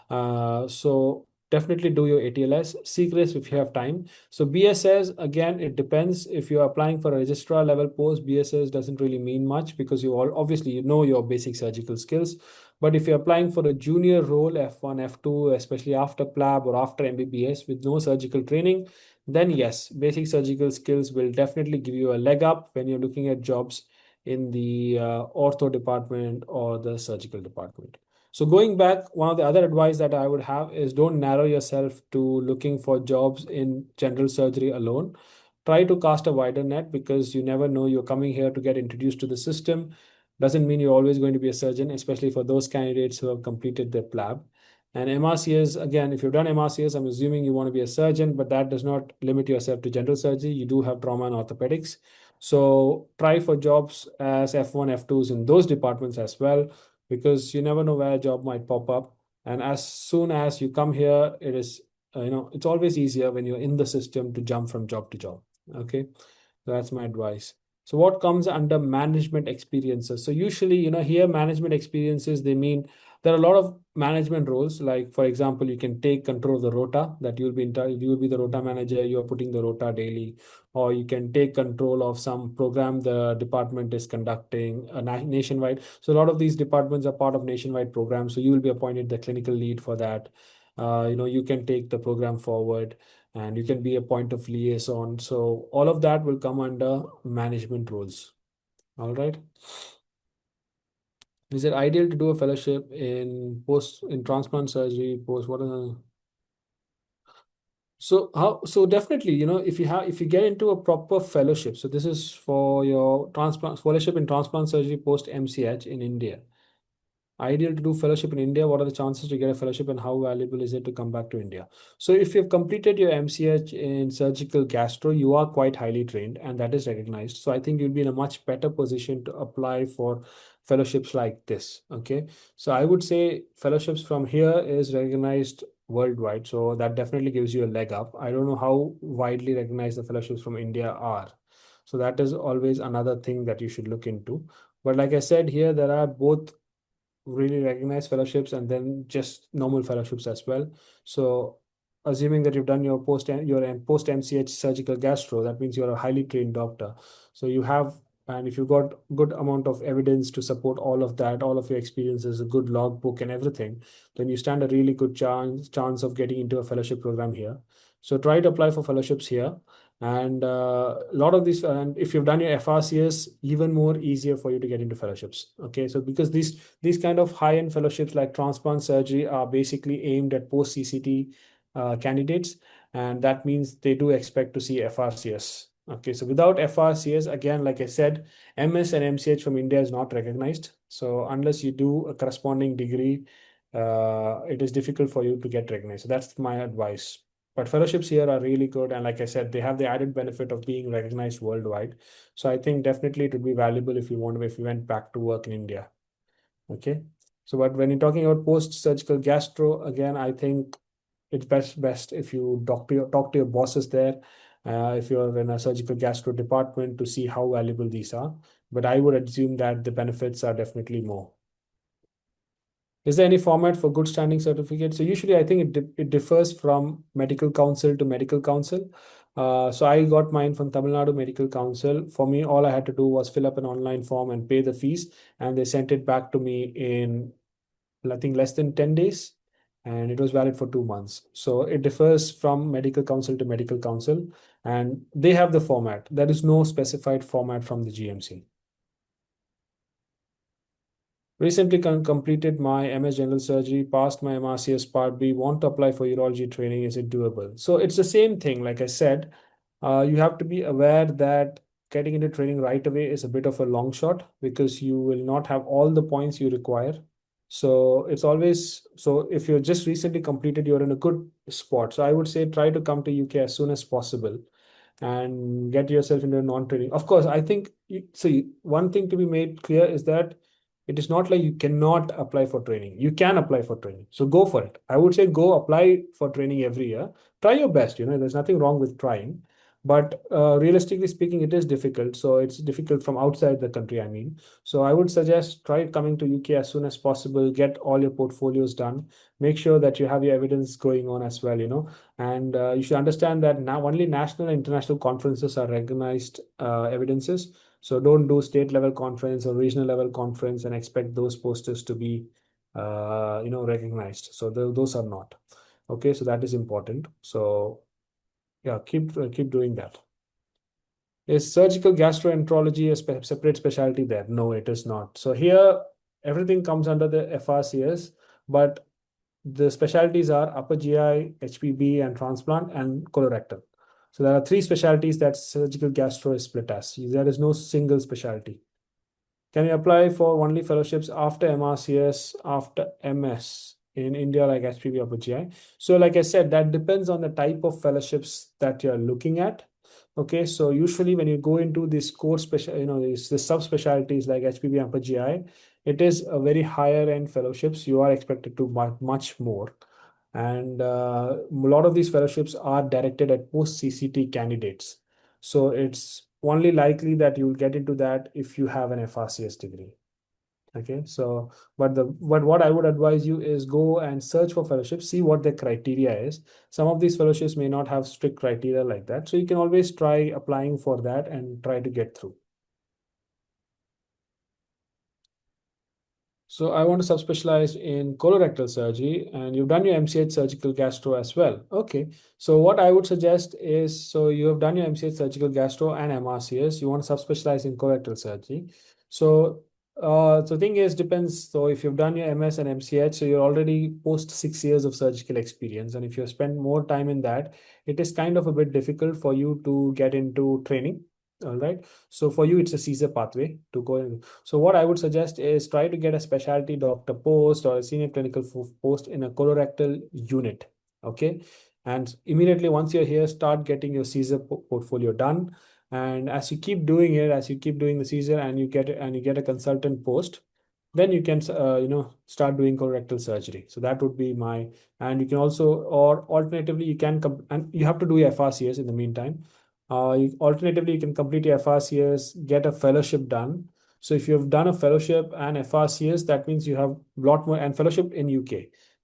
So definitely do your ATLS, CCRISP if you have time. So BSS, again, it depends. If you're applying for a registrar level post, BSS doesn't really mean much because you all obviously you know your basic surgical skills. But if you're applying for a junior role, F1, F2, especially after PLAB or after MBBS with no surgical training, then yes, basic surgical skills will definitely give you a leg up when you're looking at jobs in the ortho department or the surgical department. So going back, one of the other advice that I would have is don't narrow yourself to looking for jobs in general surgery alone. Try to cast a wider net because you never know. You're coming here to get introduced to the system. Doesn't mean you're always going to be a surgeon, especially for those candidates who have completed their PLAB. And MRCS, again, if you've done MRCS, I'm assuming you want to be a surgeon, but that does not limit yourself to general surgery. You do have trauma and orthopedics. So try for jobs as F1, F2s in those departments as well, because you never know where a job might pop up. And as soon as you come here, it is, it's always easier when you're in the system to jump from job to job. Okay. That's my advice. So what comes under management experiences? So usually, here management experiences, they mean there are a lot of management roles. Like for example, you can take control of the rota, that you will be the rota manager, you are putting the rota daily, or you can take control of some program the department is conducting nationwide. So a lot of these departments are part of nationwide programs. So you will be appointed the clinical lead for that. You can take the program forward and you can be a point of liaison. So all of that will come under management roles. All right. Is it ideal to do a fellowship in transplant surgery post? What are the so definitely, if you get into a proper fellowship, so this is for your transplant fellowship in transplant surgery post MCH in India. Ideal to do fellowship in India. What are the chances to get a fellowship and how valuable is it to come back to India? So if you've completed your MCH in surgical gastro, you are quite highly trained and that is recognized. So I think you'll be in a much better position to apply for fellowships like this. Okay. So I would say fellowships from here is recognized worldwide. So that definitely gives you a leg up. I don't know how widely recognized the fellowships from India are. So that is always another thing that you should look into. But like I said, here there are both really recognized fellowships and then just normal fellowships as well. So assuming that you've done your post MCH surgical gastro, that means you're a highly trained doctor. So you have, and if you've got good amount of evidence to support all of that, all of your experiences, a good logbook and everything, then you stand a really good chance of getting into a fellowship program here. So try to apply for fellowships here. And a lot of these, and if you've done your FRCS, even more easier for you to get into fellowships. Okay, so because these kind of high-end fellowships like transplant surgery are basically aimed at post CCT candidates, and that means they do expect to see FRCS. Okay, so without FRCS, again, like I said, MS and MCH from India is not recognized. So unless you do a corresponding degree, it is difficult for you to get recognized. So that's my advice. But fellowships here are really good. And like I said, they have the added benefit of being recognized worldwide. So I think definitely it would be valuable if you went back to work in India. Okay. So, but when you're talking about post-surgical gastro, again, I think it's best if you talk to your bosses there, if you're in a surgical gastro department to see how valuable these are. But I would assume that the benefits are definitely more. Is there any format for good standing certificate? So usually I think it differs from medical council to medical council. So I got mine from Tamil Nadu Medical Council. For me, all I had to do was fill up an online form and pay the fees, and they sent it back to me in, I think, less than 10 days, and it was valid for 2 months. So it differs from medical council to medical council, and they have the format. There is no specified format from the GMC. Recently completed my MS General Surgery, passed my MRCS Part B, want to apply for urology training. Is it doable? So it's the same thing. Like I said, you have to be aware that getting into training right away is a bit of a long shot because you will not have all the points you require. So it's always, so if you're just recently completed, you're in a good spot. So I would say try to come to UK as soon as possible and get yourself into a non-training. Of course, I think, see, one thing to be made clear is that it is not like you cannot apply for training. You can apply for training. So go for it. I would say go apply for training every year. Try your best, there's nothing wrong with trying. But realistically speaking, it is difficult. So it's difficult from outside the country, I mean. So I would suggest try coming to UK as soon as possible, get all your portfolios done, make sure that you have your evidence going on as well, and you should understand that now only national and international conferences are recognized evidences. So don't do state level conference or regional level conference and expect those posters to be, recognized. So those are not. Okay, so that is important. So yeah, keep doing that. Is surgical gastroenterology a separate specialty there? No, it is not. So here, everything comes under the FRCS, but the specialties are upper GI, HPB, and transplant, and colorectal. So there are three specialties that surgical gastro is split as. There is no single specialty. Can you apply for only fellowships after MRCS, after MS in India, like HPB or GI? So, like I said, that depends on the type of fellowships that you're looking at. Okay, so usually when you go into this core special, these the subspecialties like HPB and GI, it is a very higher end fellowships. You are expected to much more. And a lot of these fellowships are directed at post CCT candidates. So it's only likely that you will get into that if you have an FRCS degree. Okay, so but what I would advise you is go and search for fellowships, see what the criteria is. Some of these fellowships may not have strict criteria like that, so you can always try applying for that and try to get through. So I want to subspecialize in colorectal surgery, and you've done your MCH surgical gastro as well. Okay. So what I would suggest is, so you have done your MCH surgical gastro and MRCS. You want to subspecialize in colorectal surgery. So so thing is depends. So if you've done your MS and MCH, so you're already post 6 years of surgical experience, and if you spend more time in that, it is kind of a bit difficult for you to get into training. All right. So for you, it's a Caesar pathway to go in. So what I would suggest is try to get a specialty doctor post or a senior clinical post in a colorectal unit. Okay. And immediately once you're here, start getting your Caesar portfolio done. And as you keep doing it, as you keep doing the Caesar and you get a consultant post, then you can start doing colorectal surgery. So that would be my, and you can also, or alternatively, you can come and you have to do your FRCS in the meantime. Alternatively, you can complete your FRCS, get a fellowship done. So if you've done a fellowship and FRCS, that means you have a lot more, and fellowship in UK.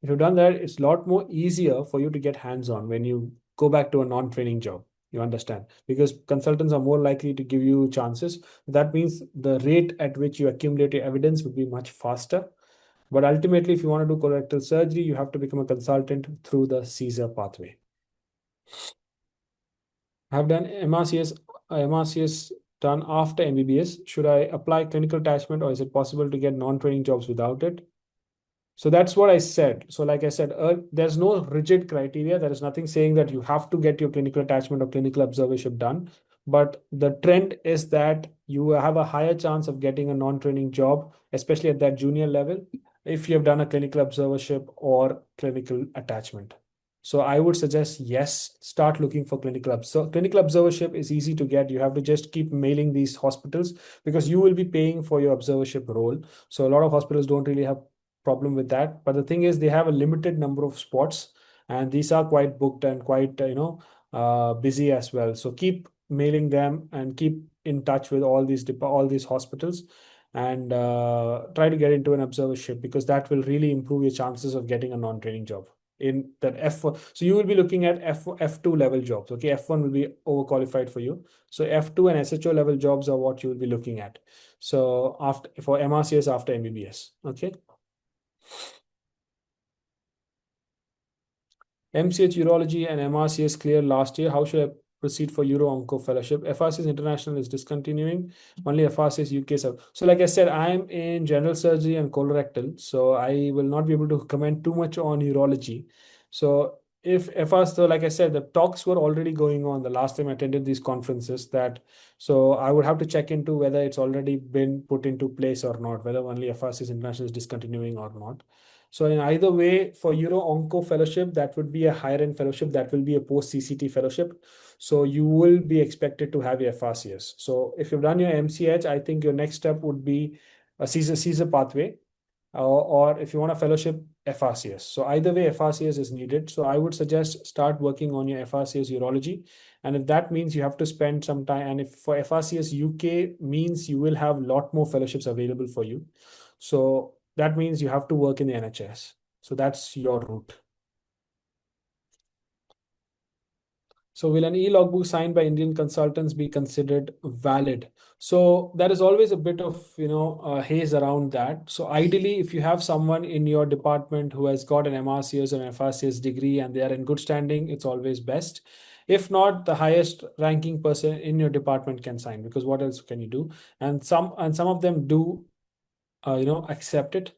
If you've done that, it's a lot more easier for you to get hands-on when you go back to a non-training job. You understand? Because consultants are more likely to give you chances. That means the rate at which you accumulate your evidence would be much faster. But ultimately, if you want to do colorectal surgery, you have to become a consultant through the Caesar pathway. Have done MRCS done after MBBS. Should I apply clinical attachment, or is it possible to get non-training jobs without it? So that's what I said. So like I said, there's no rigid criteria. There is nothing saying that you have to get your clinical attachment or clinical observership done. But the trend is that you have a higher chance of getting a non-training job, especially at that junior level, if you have done a clinical observership or clinical attachment. So I would suggest, yes, start looking for clinical observership is easy to get. You have to just keep mailing these hospitals because you will be paying for your observership role. So a lot of hospitals don't really have problem with that. But the thing is, they have a limited number of spots, and these are quite booked and quite busy as well. So keep mailing them and keep in touch with all these hospitals, and try to get into an observership because that will really improve your chances of getting a non-training job in that F1. So you will be looking at F2 level jobs. Okay, F1 will be overqualified for you. So F2 and SHO level jobs are what you will be looking at. So after for MRCS after MBBS. Okay. MCH Urology and MRCS cleared last year. How should I proceed for Uro-Onco Fellowship? FRCS International is discontinuing. Only FRCS UK. So like I said, I'm in general surgery and colorectal. So I will not be able to comment too much on urology. So if FRs, so like I said, the talks were already going on the last time I attended these conferences, that so I would have to check into whether it's already been put into place or not, whether only FRCS International is discontinuing or not. So in either way, for Euro Onco fellowship, that would be a higher end fellowship, that will be a post CCT fellowship. So you will be expected to have your FRCS. So if you've done your MCH, I think your next step would be a Caesar pathway, or if you want a fellowship, FRCS. So either way, FRCS is needed. So I would suggest start working on your FRCS urology. And if that means you have to spend some time, and if for FRCS UK means you will have a lot more fellowships available for you. So that means you have to work in the NHS. So that's your route. So will an e-logbook signed by Indian consultants be considered valid? So there is always a bit of, haze around that. So ideally, if you have someone in your department who has got an MRCS or an FRCS degree and they are in good standing, it's always best. If not, the highest ranking person in your department can sign, because what else can you do? And some of them do, accept it.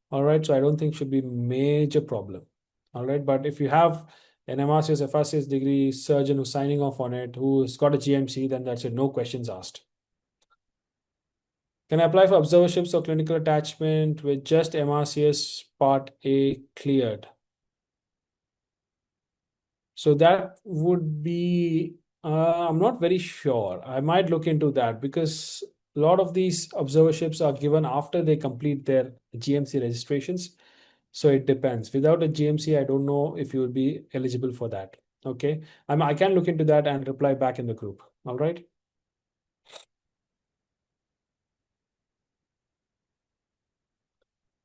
All right. So I don't think should be major problem. All right. But if you have an MRCS, FRCS degree surgeon who's signing off on it, who's got a GMC, then that's it. No questions asked. Can I apply for observerships or clinical attachment with just MRCS Part A cleared? So that would be, I'm not very sure. I might look into that, because a lot of these observerships are given after they complete their GMC registrations. So it depends. Without a GMC, I don't know if you will be eligible for that. Okay. I can look into that and reply back in the group. All right.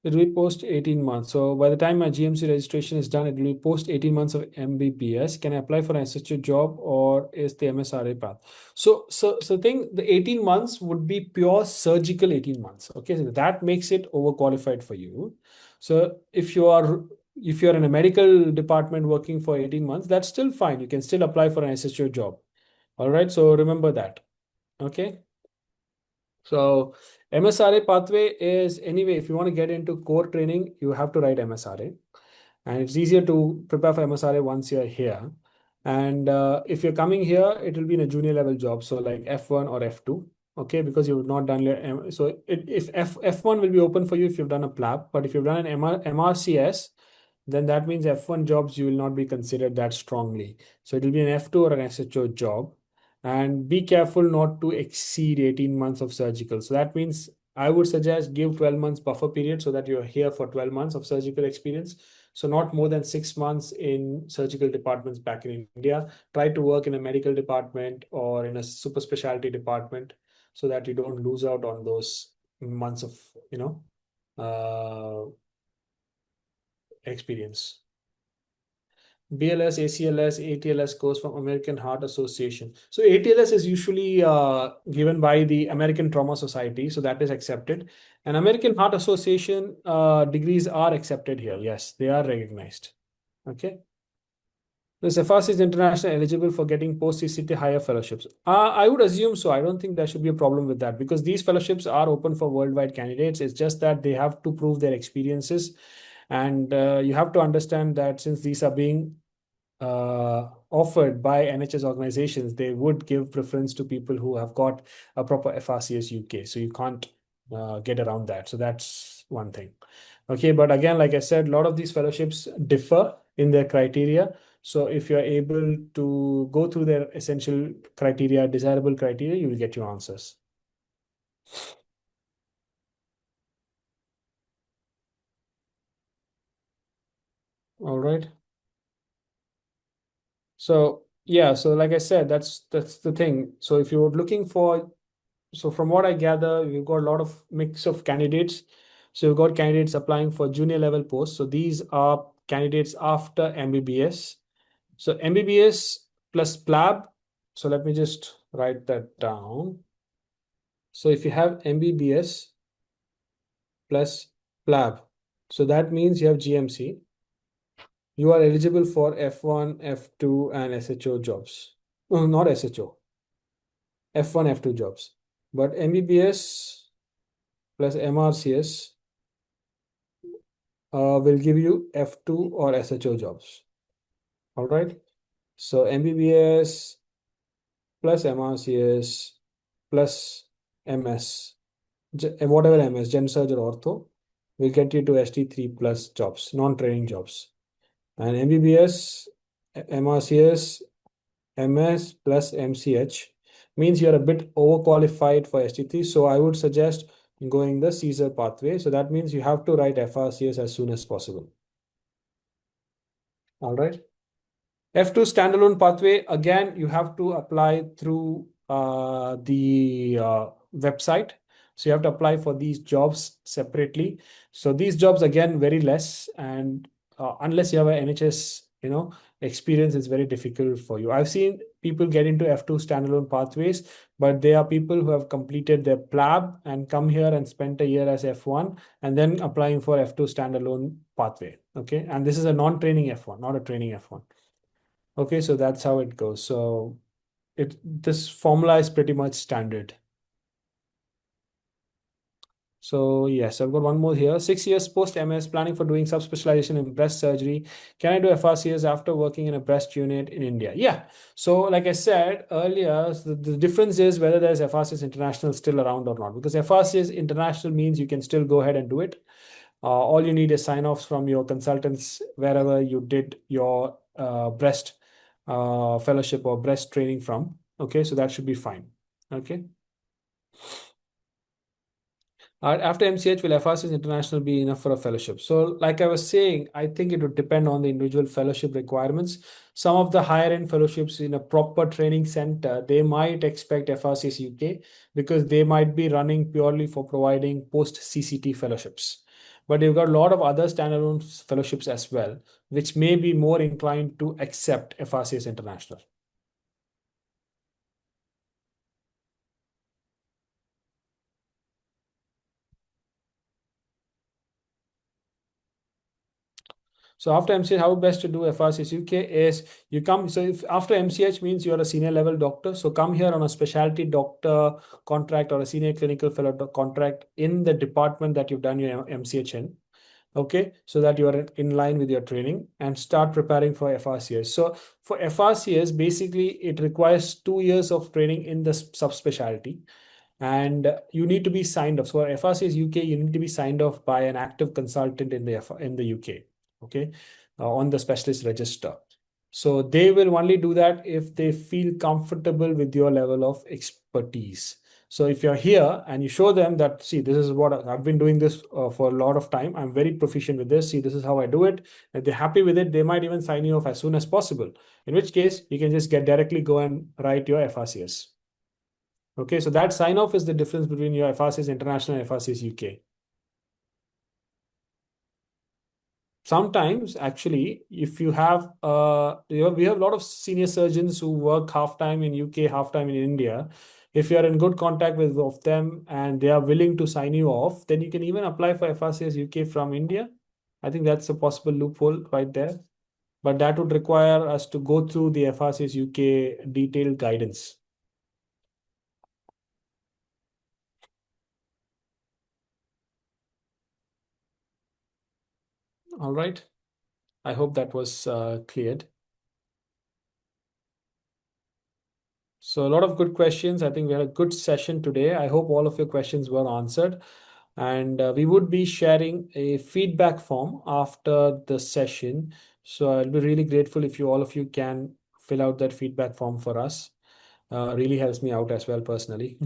It will be post 18 months. So by the time my GMC registration is done, it will be post 18 months of MBBS. Can I apply for an SHO job, or is the MSRA path? So thing, the 18 months would be pure surgical 18 months. Okay. So that makes it overqualified for you. So if you're in a medical department working for 18 months, that's still fine. You can still apply for an SHO job. All right. So remember that. Okay. So MSRA pathway is, anyway, if you want to get into core training, you have to write MSRA. And it's easier to prepare for MSRA once you're here. And if you're coming here, it will be in a junior level job. So like F1 or F2. Okay, because you've not done your so if F1 will be open for you if you've done a PLAB, but if you've done an MRCS, then that means F1 jobs you will not be considered that strongly. So it will be an F2 or an SHO job. And be careful not to exceed 18 months of surgical. So that means I would suggest give 12 months buffer period so that you're here for 12 months of surgical experience. So not more than 6 months in surgical departments back in India. Try to work in a medical department or in a super specialty department so that you don't lose out on those months of, uh, experience. BLS, ACLS, ATLS course from American Heart Association. So ATLS is usually given by the American Trauma Society, so that is accepted. And American Heart Association degrees are accepted here. Yes, they are recognized. Okay. The Cephas is international eligible for getting post CCT higher fellowships. I would assume so. I don't think there should be a problem with that, because these fellowships are open for worldwide candidates. It's just that they have to prove their experiences. And you have to understand that since these are being offered by NHS organizations, they would give preference to people who have got a proper FRCS UK. So you can't get around that. So that's one thing. Okay, but again, like I said, a lot of these fellowships differ in their criteria. So if you're able to go through their essential criteria, desirable criteria, you will get your answers. All right. So yeah, so like I said, that's the thing. So if you're looking for, so from what I gather, we've got a lot of mix of candidates. So we've got candidates applying for junior level posts. So these are candidates after MBBS. So MBBS plus PLAB. So let me just write that down. So if you have MBBS plus PLAB, so that means you have GMC. You are eligible for F1, F2, and SHO jobs. No, not SHO, F1, F2 jobs. But MBBS plus MRCS will give you F2 or SHO jobs. All right. So MBBS plus MRCS plus MS, whatever MS, Gen Surg or Ortho, will get you to ST3 plus jobs, non-training jobs. And MBBS, MRCS, MS plus MCH means you're a bit overqualified for ST3. So I would suggest going the Caesar pathway. So that means you have to write FRCS as soon as possible. All right. F2 standalone pathway, again, you have to apply through the website. So you have to apply for these jobs separately. So these jobs, again, very less. And unless you have an NHS, experience, it's very difficult for you. I've seen people get into F2 standalone pathways, but they are people who have completed their PLAB and come here and spent a year as F1 and then applying for F2 standalone pathway. Okay. And this is a non-training F1, not a training F1. Okay, so that's how it goes. So this formula is pretty much standard. So yes, I've got one more here. 6 years post MS, planning for doing subspecialization in breast surgery. Can I do FRCS after working in a breast unit in India? Yeah. So like I said earlier, the difference is whether there's FRCS International still around or not. Because FRCS International means you can still go ahead and do it. All you need is sign-offs from your consultants wherever you did your breast fellowship or breast training from. Okay, so that should be fine. Okay. After MCH, will FRCS International be enough for a fellowship? So, like I was saying, I think it would depend on the individual fellowship requirements. Some of the higher end fellowships in a proper training center, they might expect FRCS UK because they might be running purely for providing post CCT fellowships. But you've got a lot of other standalone fellowships as well, which may be more inclined to accept FRCS International. So after MCH, how best to do FRCS UK is you come. So if after MCH means you're a senior level doctor, so come here on a specialty doctor contract or a senior clinical fellow contract in the department that you've done your MCH in. Okay, so that you are in line with your training and start preparing for FRCS. So for FRCS, basically it requires 2 years of training in the subspecialty and you need to be signed off. So for FRCS UK, you need to be signed off by an active consultant in the UK. Okay, on the specialist register. So they will only do that if they feel comfortable with your level of expertise. So if you're here and you show them that, see, this is what I've been doing this for a lot of time. I'm very proficient with this. See, this is how I do it. If they're happy with it, they might even sign you off as soon as possible. In which case, you can just directly go and write your FRCS. Okay, so that sign off is the difference between your FRCS International and FRCS UK. Sometimes, actually, if you have, we have a lot of senior surgeons who work half time in UK, half time in India. If you are in good contact with of them and they are willing to sign you off, then you can even apply for FRCS UK from India. I think that's a possible loophole right there. But that would require us to go through the FRCS UK detailed guidance. All right. I hope that was cleared. So a lot of good questions. I think we had a good session today. I hope all of your questions were answered. And we would be sharing a feedback form after the session. So I'll be really grateful if all of you can fill out that feedback form for us. Really helps me out as well personally.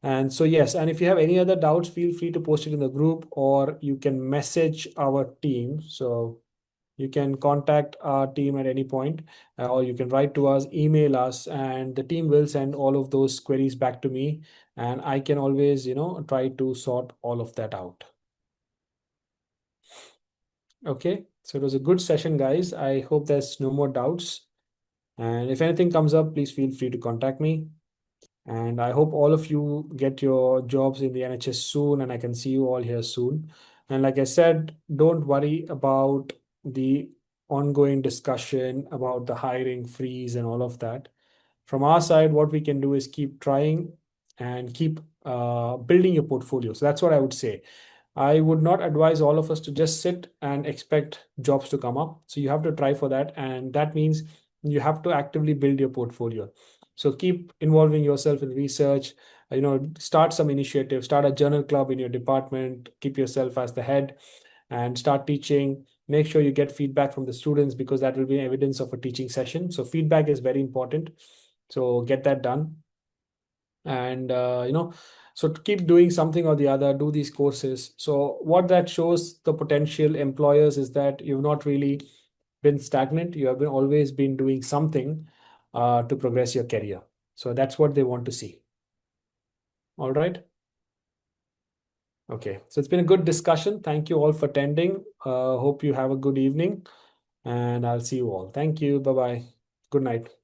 And so, yes, and if you have any other doubts, feel free to post it in the group or you can message our team. So you can contact our team at any point, or you can write to us, email us, and the team will send all of those queries back to me. And I can always, try to sort all of that out. Okay, so it was a good session, guys. I hope there's no more doubts. And if anything comes up, please feel free to contact me. And I hope all of you get your jobs in the NHS soon, and I can see you all here soon. And like I said, don't worry about the ongoing discussion about the hiring freeze and all of that. From our side, what we can do is keep trying and keep building your portfolio. So that's what I would say. I would not advise all of us to just sit and expect jobs to come up. So you have to try for that. And that means you have to actively build your portfolio. So keep involving yourself in research, start some initiative, start a journal club in your department, keep yourself as the head and start teaching. Make sure you get feedback from the students because that will be evidence of a teaching session. So feedback is very important. So get that done. And so to keep doing something or the other, do these courses. So what that shows the potential employers is that you've not really been stagnant. You have been always been doing something to progress your career. So that's what they want to see. All right. Okay. So it's been a good discussion. Thank you all for attending. Hope you have a good evening and I'll see you all. Thank you. Bye bye. Good night.